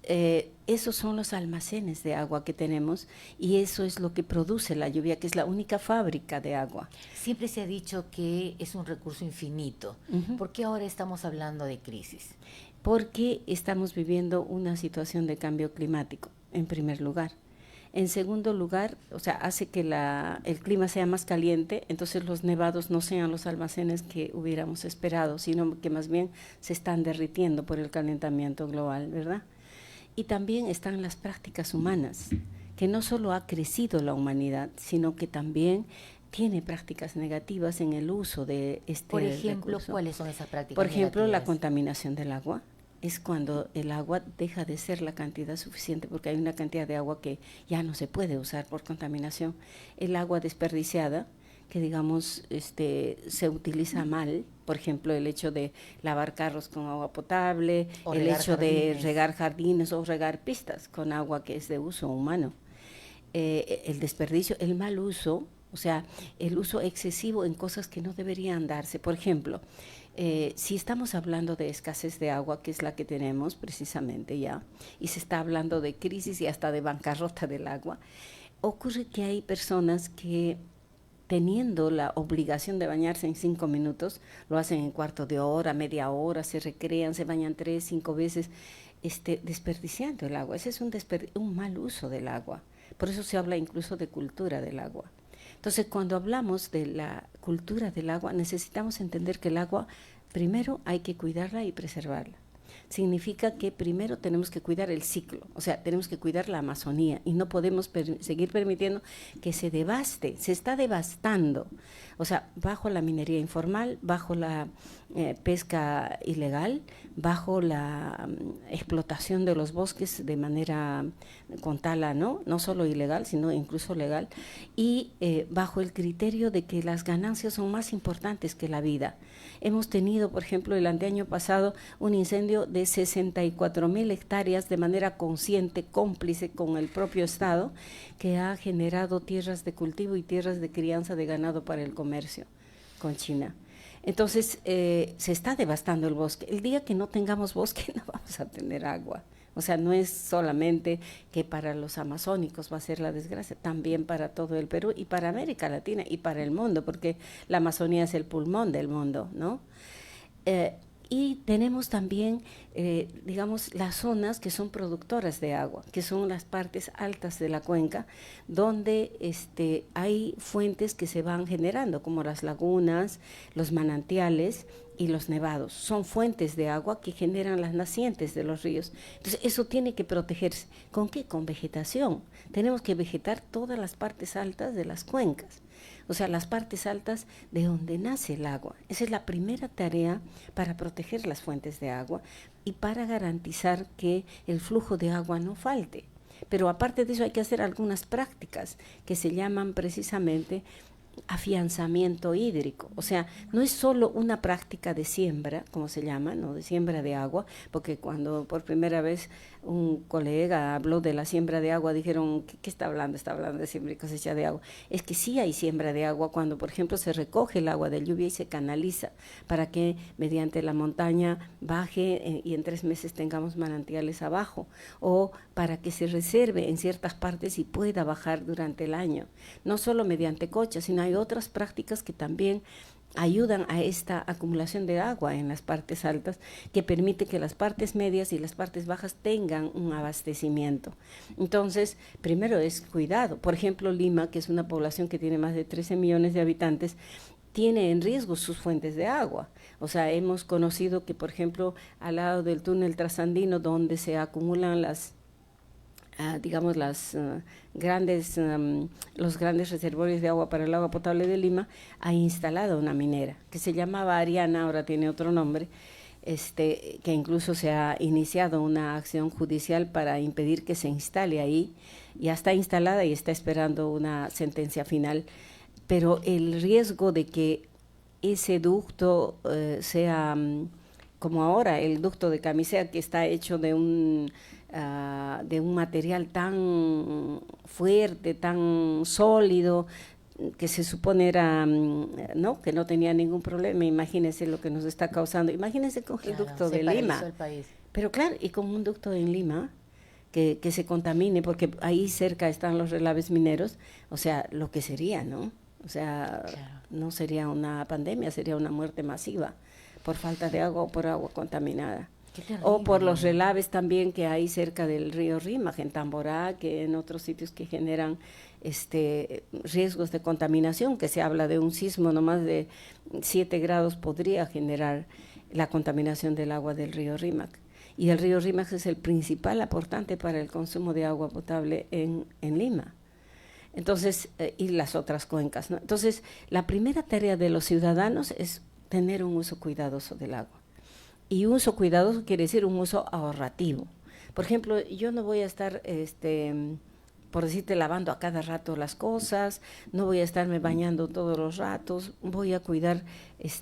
esos son los almacenes de agua que tenemos y eso es lo que produce la lluvia, que es la única fábrica de agua. Siempre se ha dicho que es un recurso infinito. ¿Por qué ahora estamos hablando de crisis? Porque estamos viviendo una situación de cambio climático, en primer lugar. En segundo lugar, o sea, hace que el clima sea más caliente, entonces los nevados no sean los almacenes que hubiéramos esperado, sino que más bien se están derritiendo por el calentamiento global, ¿verdad? Y también están las prácticas humanas, que no solo ha crecido la humanidad, sino que también tiene prácticas negativas en el uso de este Por ejemplo, recurso. ¿cuáles son esas prácticas Por ejemplo, la negativas? contaminación del agua. Es cuando el agua deja de ser la cantidad suficiente, porque hay una cantidad de agua que ya no se puede usar por contaminación. El agua desperdiciada, que digamos se utiliza mal, por ejemplo, el hecho de lavar carros con agua potable, O el regar hecho de jardines. regar jardines o regar pistas con agua que es de uso humano. El desperdicio, el mal uso, o sea, el uso excesivo en cosas que no deberían darse. Por ejemplo, si estamos hablando de escasez de agua, que es la que tenemos precisamente ya, y se está hablando de crisis y hasta de bancarrota del agua, ocurre que hay personas que, teniendo la obligación de bañarse en 5 minutos, lo hacen en cuarto de hora, media hora, se recrean, se bañan 3, 5 veces, desperdiciando el agua. Ese es un mal uso del agua. Por eso se habla incluso de cultura del agua. Entonces, cuando hablamos de la cultura del agua, necesitamos entender que el agua, primero hay que cuidarla y preservarla. Significa que primero tenemos que cuidar el ciclo, o sea, tenemos que cuidar la Amazonía y no podemos seguir permitiendo que se devaste, se está devastando, o sea, bajo la minería informal, bajo la pesca ilegal, bajo la explotación de los bosques de manera con tala, no solo ilegal, sino incluso legal, y bajo el criterio de que las ganancias son más importantes que la vida. Hemos tenido, por ejemplo, el anteaño pasado, un incendio de 64,000 hectáreas de manera consciente, cómplice con el propio Estado, que ha generado tierras de cultivo y tierras de crianza de ganado para el comercio con China. Entonces, se está devastando el bosque. El día que no tengamos bosque, no vamos a tener agua. O sea, no es solamente que para los amazónicos va a ser la desgracia, también para todo el Perú y para América Latina y para el mundo, porque la Amazonía es el pulmón del mundo, ¿no? Y tenemos también, digamos, las zonas que son productoras de agua, que son las partes altas de la cuenca, donde hay fuentes que se van generando, como las lagunas, los manantiales y los nevados. Son fuentes de agua que generan las nacientes de los ríos. Entonces, eso tiene que protegerse. ¿Con qué? Con vegetación. Tenemos que vegetar todas las partes altas de las cuencas. O sea, las partes altas de donde nace el agua. Esa es la primera tarea para proteger las fuentes de agua y para garantizar que el flujo de agua no falte. Pero aparte de eso hay que hacer algunas prácticas que se llaman precisamente afianzamiento hídrico. O sea, no es solo una práctica de siembra, como se llama, ¿no? De siembra de agua, porque cuando por primera vez un colega habló de la siembra de agua, dijeron, ¿qué está hablando? Está hablando de siembra y cosecha de agua. Es que sí hay siembra de agua cuando, por ejemplo, se recoge el agua de lluvia y se canaliza para que mediante la montaña baje y en 3 meses tengamos manantiales abajo, o para que se reserve en ciertas partes y pueda bajar durante el año. No solo mediante cochas, sino hay otras prácticas que también ayudan a esta acumulación de agua en las partes altas, que permite que las partes medias y las partes bajas tengan un abastecimiento. Entonces, primero es cuidado. Por ejemplo, Lima, que es una población que tiene más de 13 millones de habitantes, tiene en riesgo sus fuentes de agua. O sea, hemos conocido que, por ejemplo, al lado del túnel trasandino, donde se acumulan digamos, los grandes reservorios de agua para el agua potable de Lima, ha instalado una minera que se llamaba Ariana, ahora tiene otro nombre, que incluso se ha iniciado una acción judicial para impedir que se instale ahí. Ya está instalada y está esperando una sentencia final, pero el riesgo de que ese ducto sea como ahora el ducto de Camisea, que está hecho de un material tan fuerte, tan sólido, que se supone era, ¿no? Que no tenía ningún problema. Imagínense lo que nos está causando. Imagínense con el ducto de Lima. El país. Pero claro, y con un ducto en Lima que se contamine, porque ahí cerca están los relaves mineros, o sea, lo que sería, ¿no? O sea, no sería una pandemia, sería una muerte masiva por falta de agua o por agua contaminada. O por los relaves también que hay cerca del río Rímac, en Tamborá, que en otros sitios que generan riesgos de contaminación, que se habla de un sismo nomás de 7 grados podría generar la contaminación del agua del río Rímac. Y el río Rímac es el principal aportante para el consumo de agua potable en Lima. Entonces, y las otras cuencas, ¿no? Entonces, la primera tarea de los ciudadanos es tener un uso cuidadoso del agua. Y un uso cuidadoso quiere decir un uso ahorrativo. Por ejemplo, yo no voy a estar, por decirte, lavando a cada rato las cosas, no voy a estarme bañando todos los ratos, voy a cuidar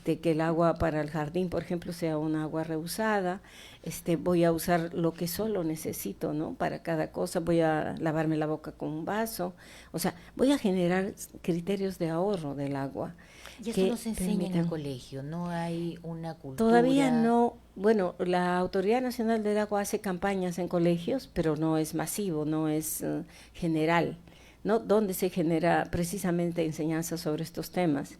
que el agua para el jardín, por ejemplo, sea un agua reusada, voy a usar lo que solo necesito, ¿no? Para cada cosa, voy a lavarme la boca con un vaso, o sea, voy a generar criterios de ahorro del agua. Y eso no se enseña en el colegio, no hay una cultura. Todavía no. Bueno, la Autoridad Nacional del Agua hace campañas en colegios, pero no es masivo, no es general, ¿no? Donde se genera precisamente enseñanza sobre estos temas.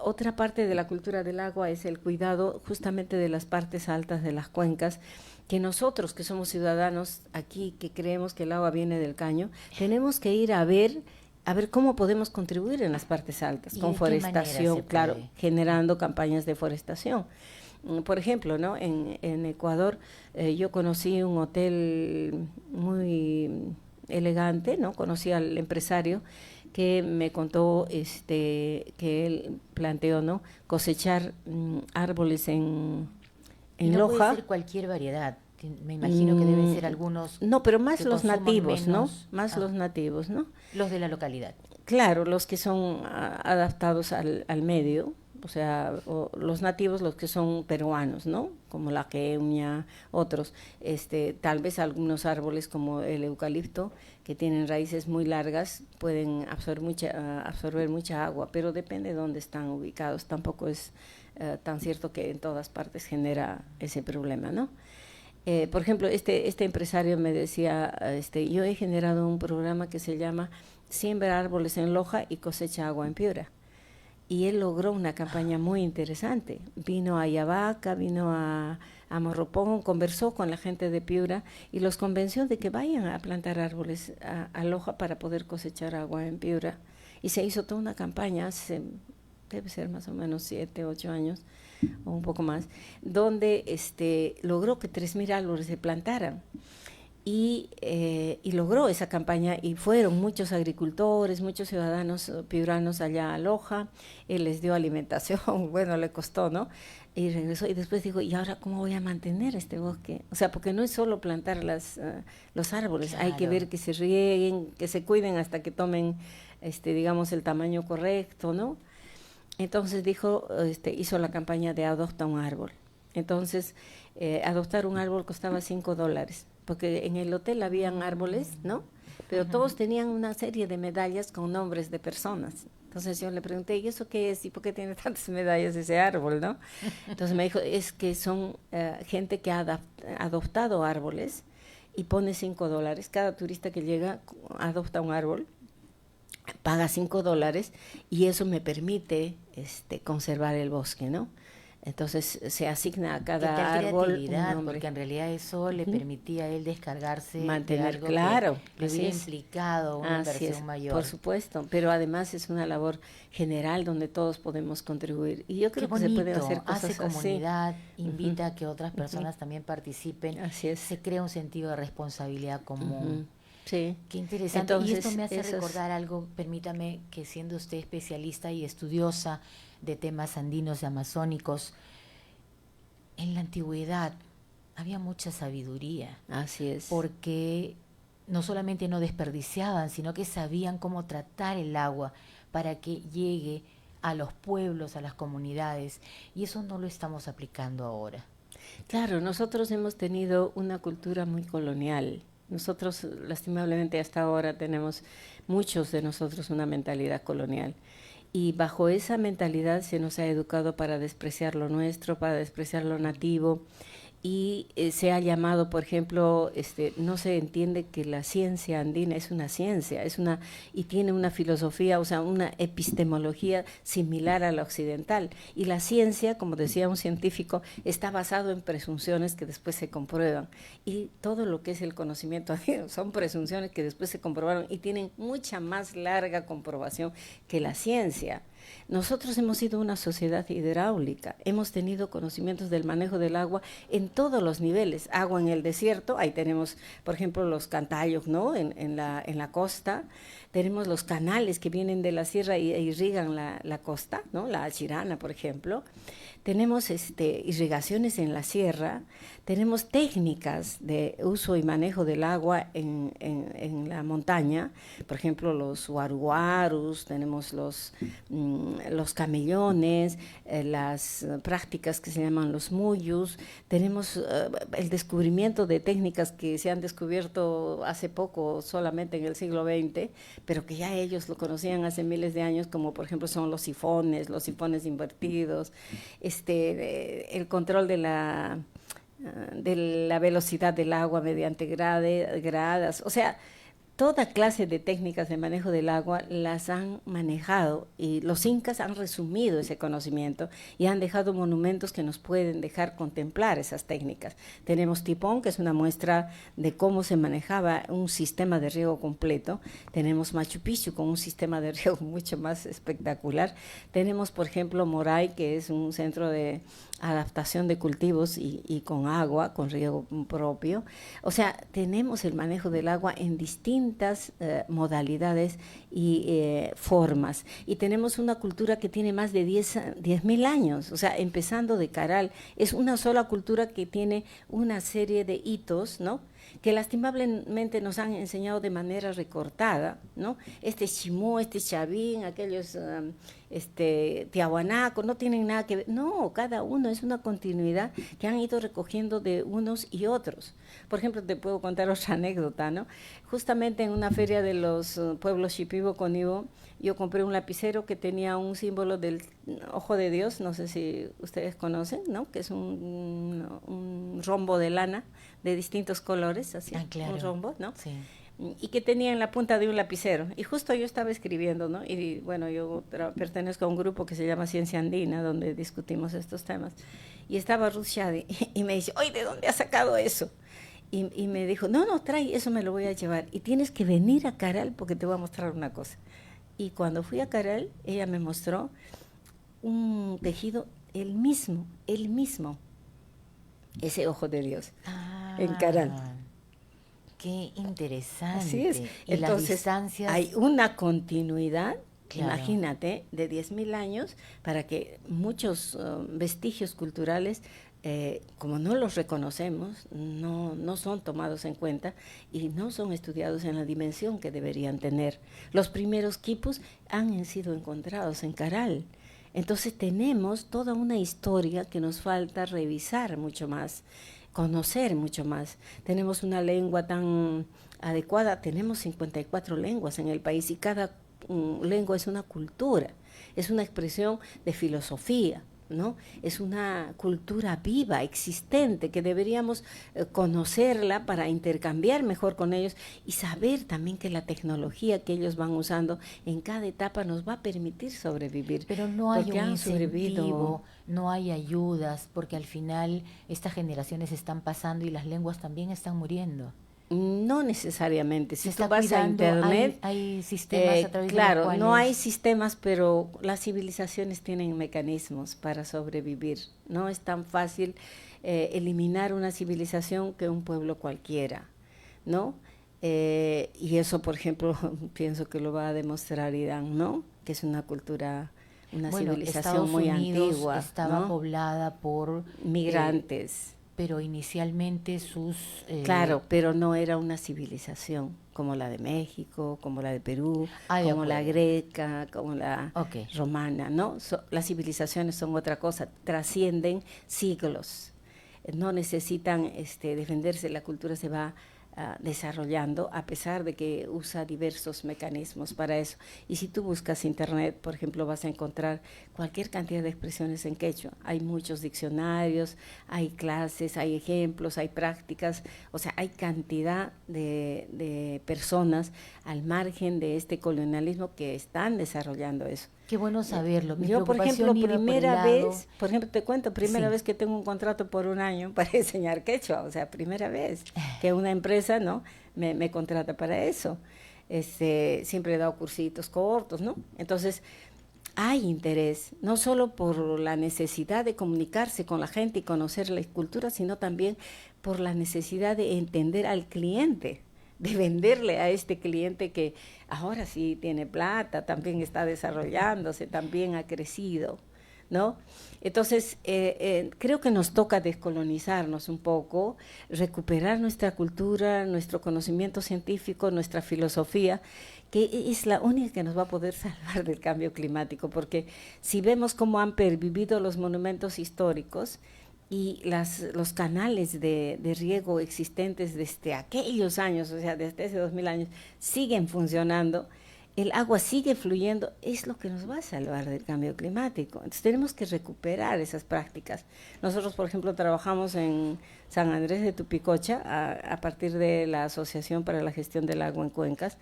Otra parte de la cultura del agua es el cuidado justamente de las partes altas de las cuencas, que nosotros que somos ciudadanos aquí, que creemos que el agua viene del caño, tenemos que ir a ver cómo podemos contribuir en las partes altas, con forestación, claro, generando campañas de forestación. Por ejemplo, ¿no? En Ecuador yo conocí un hotel muy elegante, ¿no? Conocí al empresario que me contó que él planteó, ¿no? Cosechar árboles en no Loja. Puede ser cualquier variedad. Me imagino que deben ser algunos. No, pero más los nativos, menos, ¿no? Más los nativos, ¿no? Los de la localidad. Claro, los que son adaptados al medio, o sea, los nativos, los que son peruanos, ¿no? Como la queña, otros. Tal vez algunos árboles como el eucalipto, que tienen raíces muy largas, pueden absorber mucha agua, pero depende de dónde están ubicados. Tampoco es tan cierto que en todas partes genera ese problema, ¿no? Por ejemplo, este empresario me decía, yo he generado un programa que se llama Siembra árboles en Loja y cosecha agua en Piura. Y él logró una campaña muy interesante. Vino a Yavaca, vino a Morropón, conversó con la gente de Piura y los convenció de que vayan a plantar árboles a Loja para poder cosechar agua en Piura. Y se hizo toda una campaña hace, debe ser más o menos 7, 8 años, o un poco más, donde logró que 3.000 árboles se plantaran. Y logró esa campaña y fueron muchos agricultores, muchos ciudadanos piuranos allá a Loja. Él les dio alimentación, bueno, le costó, ¿no? Y regresó y después dijo, ¿y ahora cómo voy a mantener este bosque? O sea, porque no es solo plantar los árboles, claro. Hay que ver que se rieguen, que se cuiden hasta que tomen, digamos, el tamaño correcto, ¿no? Entonces dijo, hizo la campaña de adopta un árbol. Entonces, adoptar un árbol costaba $5, porque en el hotel habían árboles, ¿no? Pero todos tenían una serie de medallas con nombres de personas. Entonces yo le pregunté, ¿y eso qué es? ¿Y por qué tiene tantas medallas ese árbol, no? Entonces me dijo, es que son gente que ha adoptado árboles y pone $5. Cada turista que llega adopta un árbol, paga $5 y eso me permite conservar el bosque, ¿no? Entonces se asigna a cada árbol un nombre. Porque en realidad eso le permitía a él descargarse, mantener, de algo claro, que le hubiera implicado una inversión mayor. Por supuesto, pero además es una labor general donde todos podemos contribuir. Y yo creo que se pueden hacer cosas hace comunidad, así. Invita a que otras personas también participen. Así es. Se crea un sentido de responsabilidad común. Sí. Qué interesante. Entonces, y esto me hace recordar algo, permítame, que siendo usted especialista y estudiosa de temas andinos y amazónicos, en la antigüedad había mucha sabiduría. Así es. Porque no solamente no desperdiciaban, sino que sabían cómo tratar el agua para que llegue a los pueblos, a las comunidades, y eso no lo estamos aplicando ahora. Claro, nosotros hemos tenido una cultura muy colonial. Nosotros, lastimablemente, hasta ahora tenemos, muchos de nosotros, una mentalidad colonial. Y bajo esa mentalidad se nos ha educado para despreciar lo nuestro, para despreciar lo nativo. y se ha llamado, por ejemplo, no se entiende que la ciencia andina es una ciencia, y tiene una filosofía, o sea, una epistemología similar a la occidental. Y la ciencia, como decía un científico, está basado en presunciones que después se comprueban. Y todo lo que es el conocimiento andino son presunciones que después se comprobaron y tienen mucha más larga comprobación que la ciencia. Nosotros hemos sido una sociedad hidráulica, hemos tenido conocimientos del manejo del agua en todos los niveles. Agua en el desierto, ahí tenemos, por ejemplo, los cantayos, ¿no? En la costa, tenemos los canales que vienen de la sierra e irrigan la costa, ¿no? La Chirana, por ejemplo. Tenemos irrigaciones en la sierra, tenemos técnicas de uso y manejo del agua en la montaña, por ejemplo los guaruguarus, tenemos los camellones, las prácticas que se llaman los muyus, tenemos el descubrimiento de técnicas que se han descubierto hace poco, solamente en el siglo XX, pero que ya ellos lo conocían hace miles de años, como por ejemplo son los sifones invertidos, el control de la velocidad del agua mediante gradas, o sea, toda clase de técnicas de manejo del agua las han manejado y los incas han resumido ese conocimiento y han dejado monumentos que nos pueden dejar contemplar esas técnicas. Tenemos Tipón, que es una muestra de cómo se manejaba un sistema de riego completo. Tenemos Machu Picchu con un sistema de riego mucho más espectacular. Tenemos, por ejemplo, Moray, que es un centro de adaptación de cultivos y con agua, con riego propio. O sea, tenemos el manejo del agua en distintas modalidades y formas. Y tenemos una cultura que tiene más de 10.000 años, o sea, empezando de Caral. Es una sola cultura que tiene una serie de hitos, ¿no?, que lastimablemente nos han enseñado de manera recortada, ¿no? Este Chimú, este Chavín, aquellos Tiahuanaco, no tienen nada que ver. No, cada uno es una continuidad que han ido recogiendo de unos y otros. Por ejemplo, te puedo contar otra anécdota, ¿no? Justamente en una feria de los pueblos Shipibo con Ivo, yo compré un lapicero que tenía un símbolo del ojo de Dios, no sé si ustedes conocen, ¿no?, que es un rombo de lana de distintos colores, así, claro, un rombo, ¿no? Sí. Y que tenía en la punta de un lapicero. Y justo yo estaba escribiendo, ¿no? Y bueno, yo pertenezco a un grupo que se llama Ciencia Andina, donde discutimos estos temas. Y estaba Ruth Shadi y me dice, oye, ¿de dónde has sacado eso? Y me dijo, no, trae, eso me lo voy a llevar. Y tienes que venir a Caral porque te voy a mostrar una cosa. Y cuando fui a Caral, ella me mostró un tejido, el mismo, ese ojo de Dios, en Caral. Qué interesante. Así es. Y entonces, las distancias... hay una continuidad, claro, imagínate, de 10.000 años para que muchos vestigios culturales, como no los reconocemos, no son tomados en cuenta y no son estudiados en la dimensión que deberían tener. Los primeros quipus han sido encontrados en Caral. Entonces tenemos toda una historia que nos falta revisar mucho más, conocer mucho más. Tenemos una lengua tan adecuada, tenemos 54 lenguas en el país y cada lengua es una cultura, es una expresión de filosofía, ¿no? Es una cultura viva, existente, que deberíamos conocerla para intercambiar mejor con ellos y saber también que la tecnología que ellos van usando en cada etapa nos va a permitir sobrevivir. Pero no hay un incentivo, no hay ayudas, porque al final estas generaciones están pasando y las lenguas también están muriendo. No necesariamente. Si tú vas a internet, hay sistemas a través de los claro, cuales... no hay sistemas, pero las civilizaciones tienen mecanismos para sobrevivir. No es tan fácil eliminar una civilización que un pueblo cualquiera, ¿no? Y eso, por ejemplo, pienso que lo va a demostrar Irán, ¿no? Que es una cultura, una civilización Estados muy Unidos antigua, estaba ¿no?, poblada por migrantes. Pero inicialmente sus... Claro, pero no era una civilización como la de México, como la de Perú, como la greca, como la romana, ¿no? Las civilizaciones son otra cosa, trascienden siglos, no necesitan defenderse, la cultura se va desarrollando, a pesar de que usa diversos mecanismos para eso. Y si tú buscas internet, por ejemplo, vas a encontrar cualquier cantidad de expresiones en quechua. Hay muchos diccionarios, hay clases, hay ejemplos, hay prácticas, o sea, hay cantidad de personas al margen de este colonialismo que están desarrollando eso. Qué bueno saberlo. Yo, por ejemplo, primera vez, te cuento, primera vez que tengo un contrato por un año para enseñar quechua, o sea, primera vez que una empresa, ¿no?, me contrata para eso. Siempre he dado cursitos cortos, ¿no? Entonces, hay interés, no solo por la necesidad de comunicarse con la gente y conocer la cultura, sino también por la necesidad de entender al cliente, de venderle a este cliente que ahora sí tiene plata, también está desarrollándose, también ha crecido, ¿no? Entonces, creo que nos toca descolonizarnos un poco, recuperar nuestra cultura, nuestro conocimiento científico, nuestra filosofía, que es la única que nos va a poder salvar del cambio climático, porque si vemos cómo han pervivido los monumentos históricos y los canales de riego existentes desde aquellos años, o sea, desde hace 2000 años, siguen funcionando, el agua sigue fluyendo, es lo que nos va a salvar del cambio climático. Entonces tenemos que recuperar esas prácticas. Nosotros, por ejemplo, trabajamos en San Andrés de Tupicocha a partir de la Asociación para la Gestión del Agua en Cuencas,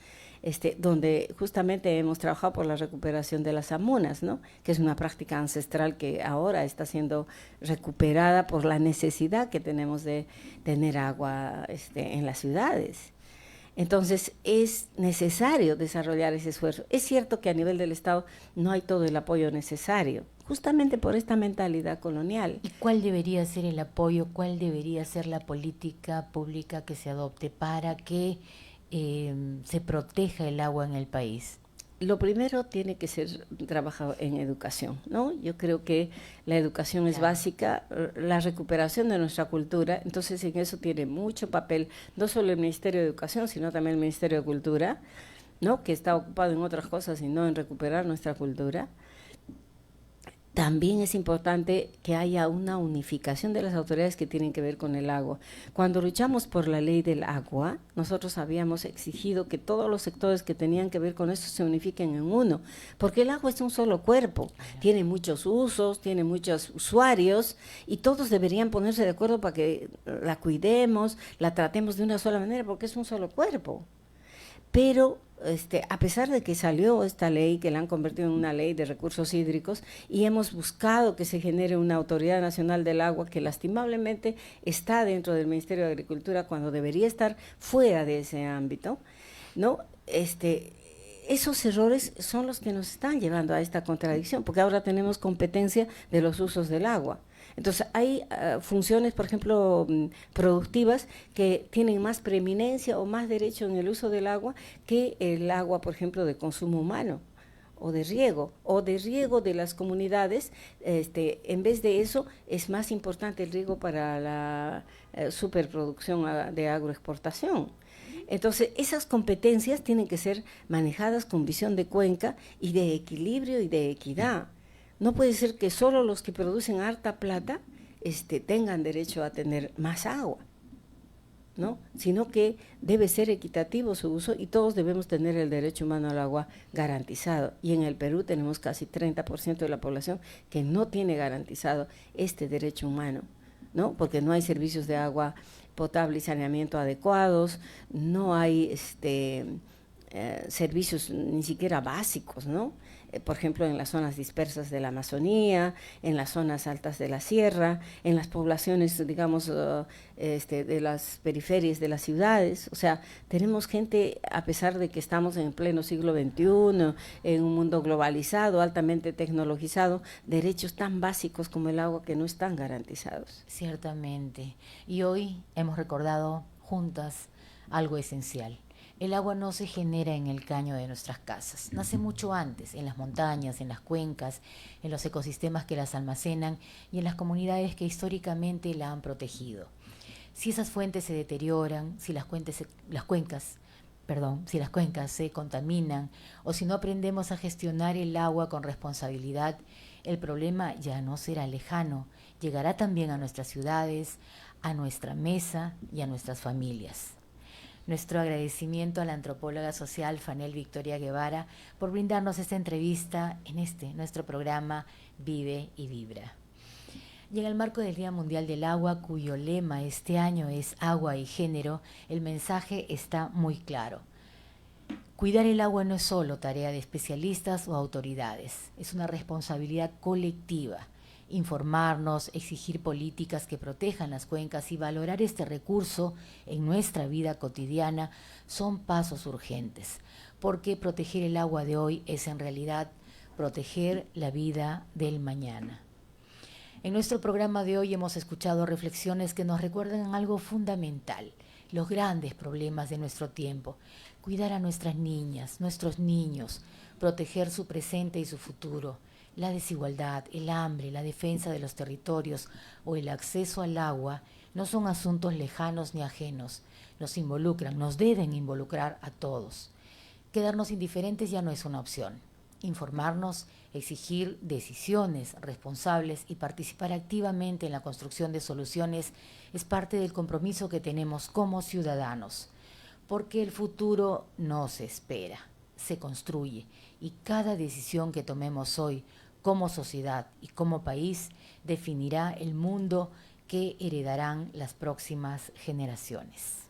donde justamente hemos trabajado por la recuperación de las amunas, ¿no?, que es una práctica ancestral que ahora está siendo recuperada por la necesidad que tenemos de tener agua en las ciudades. Entonces, es necesario desarrollar ese esfuerzo. Es cierto que a nivel del Estado no hay todo el apoyo necesario, justamente por esta mentalidad colonial. ¿Y cuál debería ser el apoyo, cuál debería ser la política pública que se adopte para que se proteja el agua en el país? Lo primero tiene que ser trabajado en educación, ¿no? Yo creo que la educación es básica, la recuperación de nuestra cultura, entonces en eso tiene mucho papel, no solo el Ministerio de Educación, sino también el Ministerio de Cultura, ¿no?, que está ocupado en otras cosas y no en recuperar nuestra cultura. También es importante que haya una unificación de las autoridades que tienen que ver con el agua. Cuando luchamos por la ley del agua, nosotros habíamos exigido que todos los sectores que tenían que ver con eso se unifiquen en uno, porque el agua es un solo cuerpo, tiene muchos usos, tiene muchos usuarios, y todos deberían ponerse de acuerdo para que la cuidemos, la tratemos de una sola manera, porque es un solo cuerpo. Pero a pesar de que salió esta ley, que la han convertido en una ley de recursos hídricos, y hemos buscado que se genere una Autoridad Nacional del Agua que lastimablemente está dentro del Ministerio de Agricultura cuando debería estar fuera de ese ámbito, ¿no? Esos errores son los que nos están llevando a esta contradicción, porque ahora tenemos competencia de los usos del agua. Entonces hay funciones, por ejemplo, productivas que tienen más preeminencia o más derecho en el uso del agua que el agua, por ejemplo, de consumo humano o de riego de las comunidades. En vez de eso es más importante el riego para la superproducción de agroexportación. Entonces, esas competencias tienen que ser manejadas con visión de cuenca y de equilibrio y de equidad. No puede ser que solo los que producen harta plata tengan derecho a tener más agua, ¿no? Sino que debe ser equitativo su uso y todos debemos tener el derecho humano al agua garantizado. Y en el Perú tenemos casi 30% de la población que no tiene garantizado este derecho humano, ¿no? Porque no hay servicios de agua potable y saneamiento adecuados, no hay servicios ni siquiera básicos, ¿no? Por ejemplo, en las zonas dispersas de la Amazonía, en las zonas altas de la sierra, en las poblaciones, digamos, de las periferias de las ciudades. O sea, tenemos gente, a pesar de que estamos en pleno siglo XXI, en un mundo globalizado, altamente tecnologizado, derechos tan básicos como el agua que no están garantizados. Ciertamente. Y hoy hemos recordado juntas algo esencial. El agua no se genera en el caño de nuestras casas, nace mucho antes, en las montañas, en las cuencas, en los ecosistemas que las almacenan y en las comunidades que históricamente la han protegido. Si esas fuentes se deterioran, si las cuencas se contaminan o si no aprendemos a gestionar el agua con responsabilidad, el problema ya no será lejano, llegará también a nuestras ciudades, a nuestra mesa y a nuestras familias. Nuestro agradecimiento a la antropóloga social Fanel Victoria Guevara por brindarnos esta entrevista en nuestro programa Vive y Vibra. Y en el marco del Día Mundial del Agua, cuyo lema este año es Agua y Género, el mensaje está muy claro. Cuidar el agua no es solo tarea de especialistas o autoridades, es una responsabilidad colectiva. Informarnos, exigir políticas que protejan las cuencas y valorar este recurso en nuestra vida cotidiana son pasos urgentes, porque proteger el agua de hoy es en realidad proteger la vida del mañana. En nuestro programa de hoy hemos escuchado reflexiones que nos recuerdan algo fundamental, los grandes problemas de nuestro tiempo, cuidar a nuestras niñas, nuestros niños, proteger su presente y su futuro. La desigualdad, el hambre, la defensa de los territorios o el acceso al agua no son asuntos lejanos ni ajenos, nos involucran, nos deben involucrar a todos. Quedarnos indiferentes ya no es una opción. Informarnos, exigir decisiones responsables y participar activamente en la construcción de soluciones es parte del compromiso que tenemos como ciudadanos, porque el futuro no se espera, se construye y cada decisión que tomemos hoy como sociedad y como país definirá el mundo que heredarán las próximas generaciones.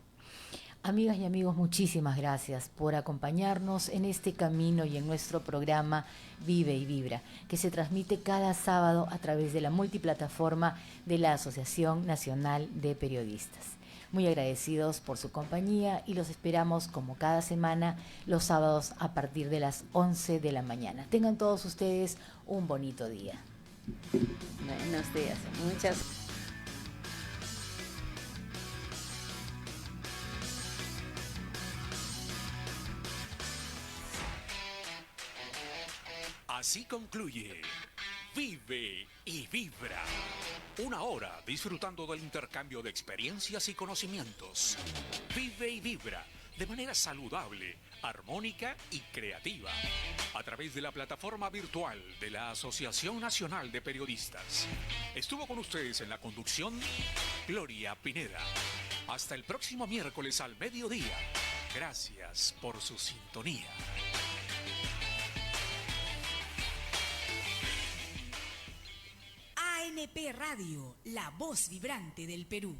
Amigas y amigos, muchísimas gracias por acompañarnos en este camino y en nuestro programa Vive y Vibra, que se transmite cada sábado a través de la multiplataforma de la Asociación Nacional de Periodistas. Muy agradecidos por su compañía y los esperamos como cada semana los sábados a partir de las 11 de la mañana. Tengan todos ustedes un bonito día. Buenos días, muchas gracias. Así concluye Vive y Vibra. Una hora disfrutando del intercambio de experiencias y conocimientos. Vive y Vibra de manera saludable, armónica y creativa. A través de la plataforma virtual de la Asociación Nacional de Periodistas. Estuvo con ustedes en la conducción Gloria Pineda. Hasta el próximo miércoles al mediodía. Gracias por su sintonía. ANP Radio, la voz vibrante del Perú.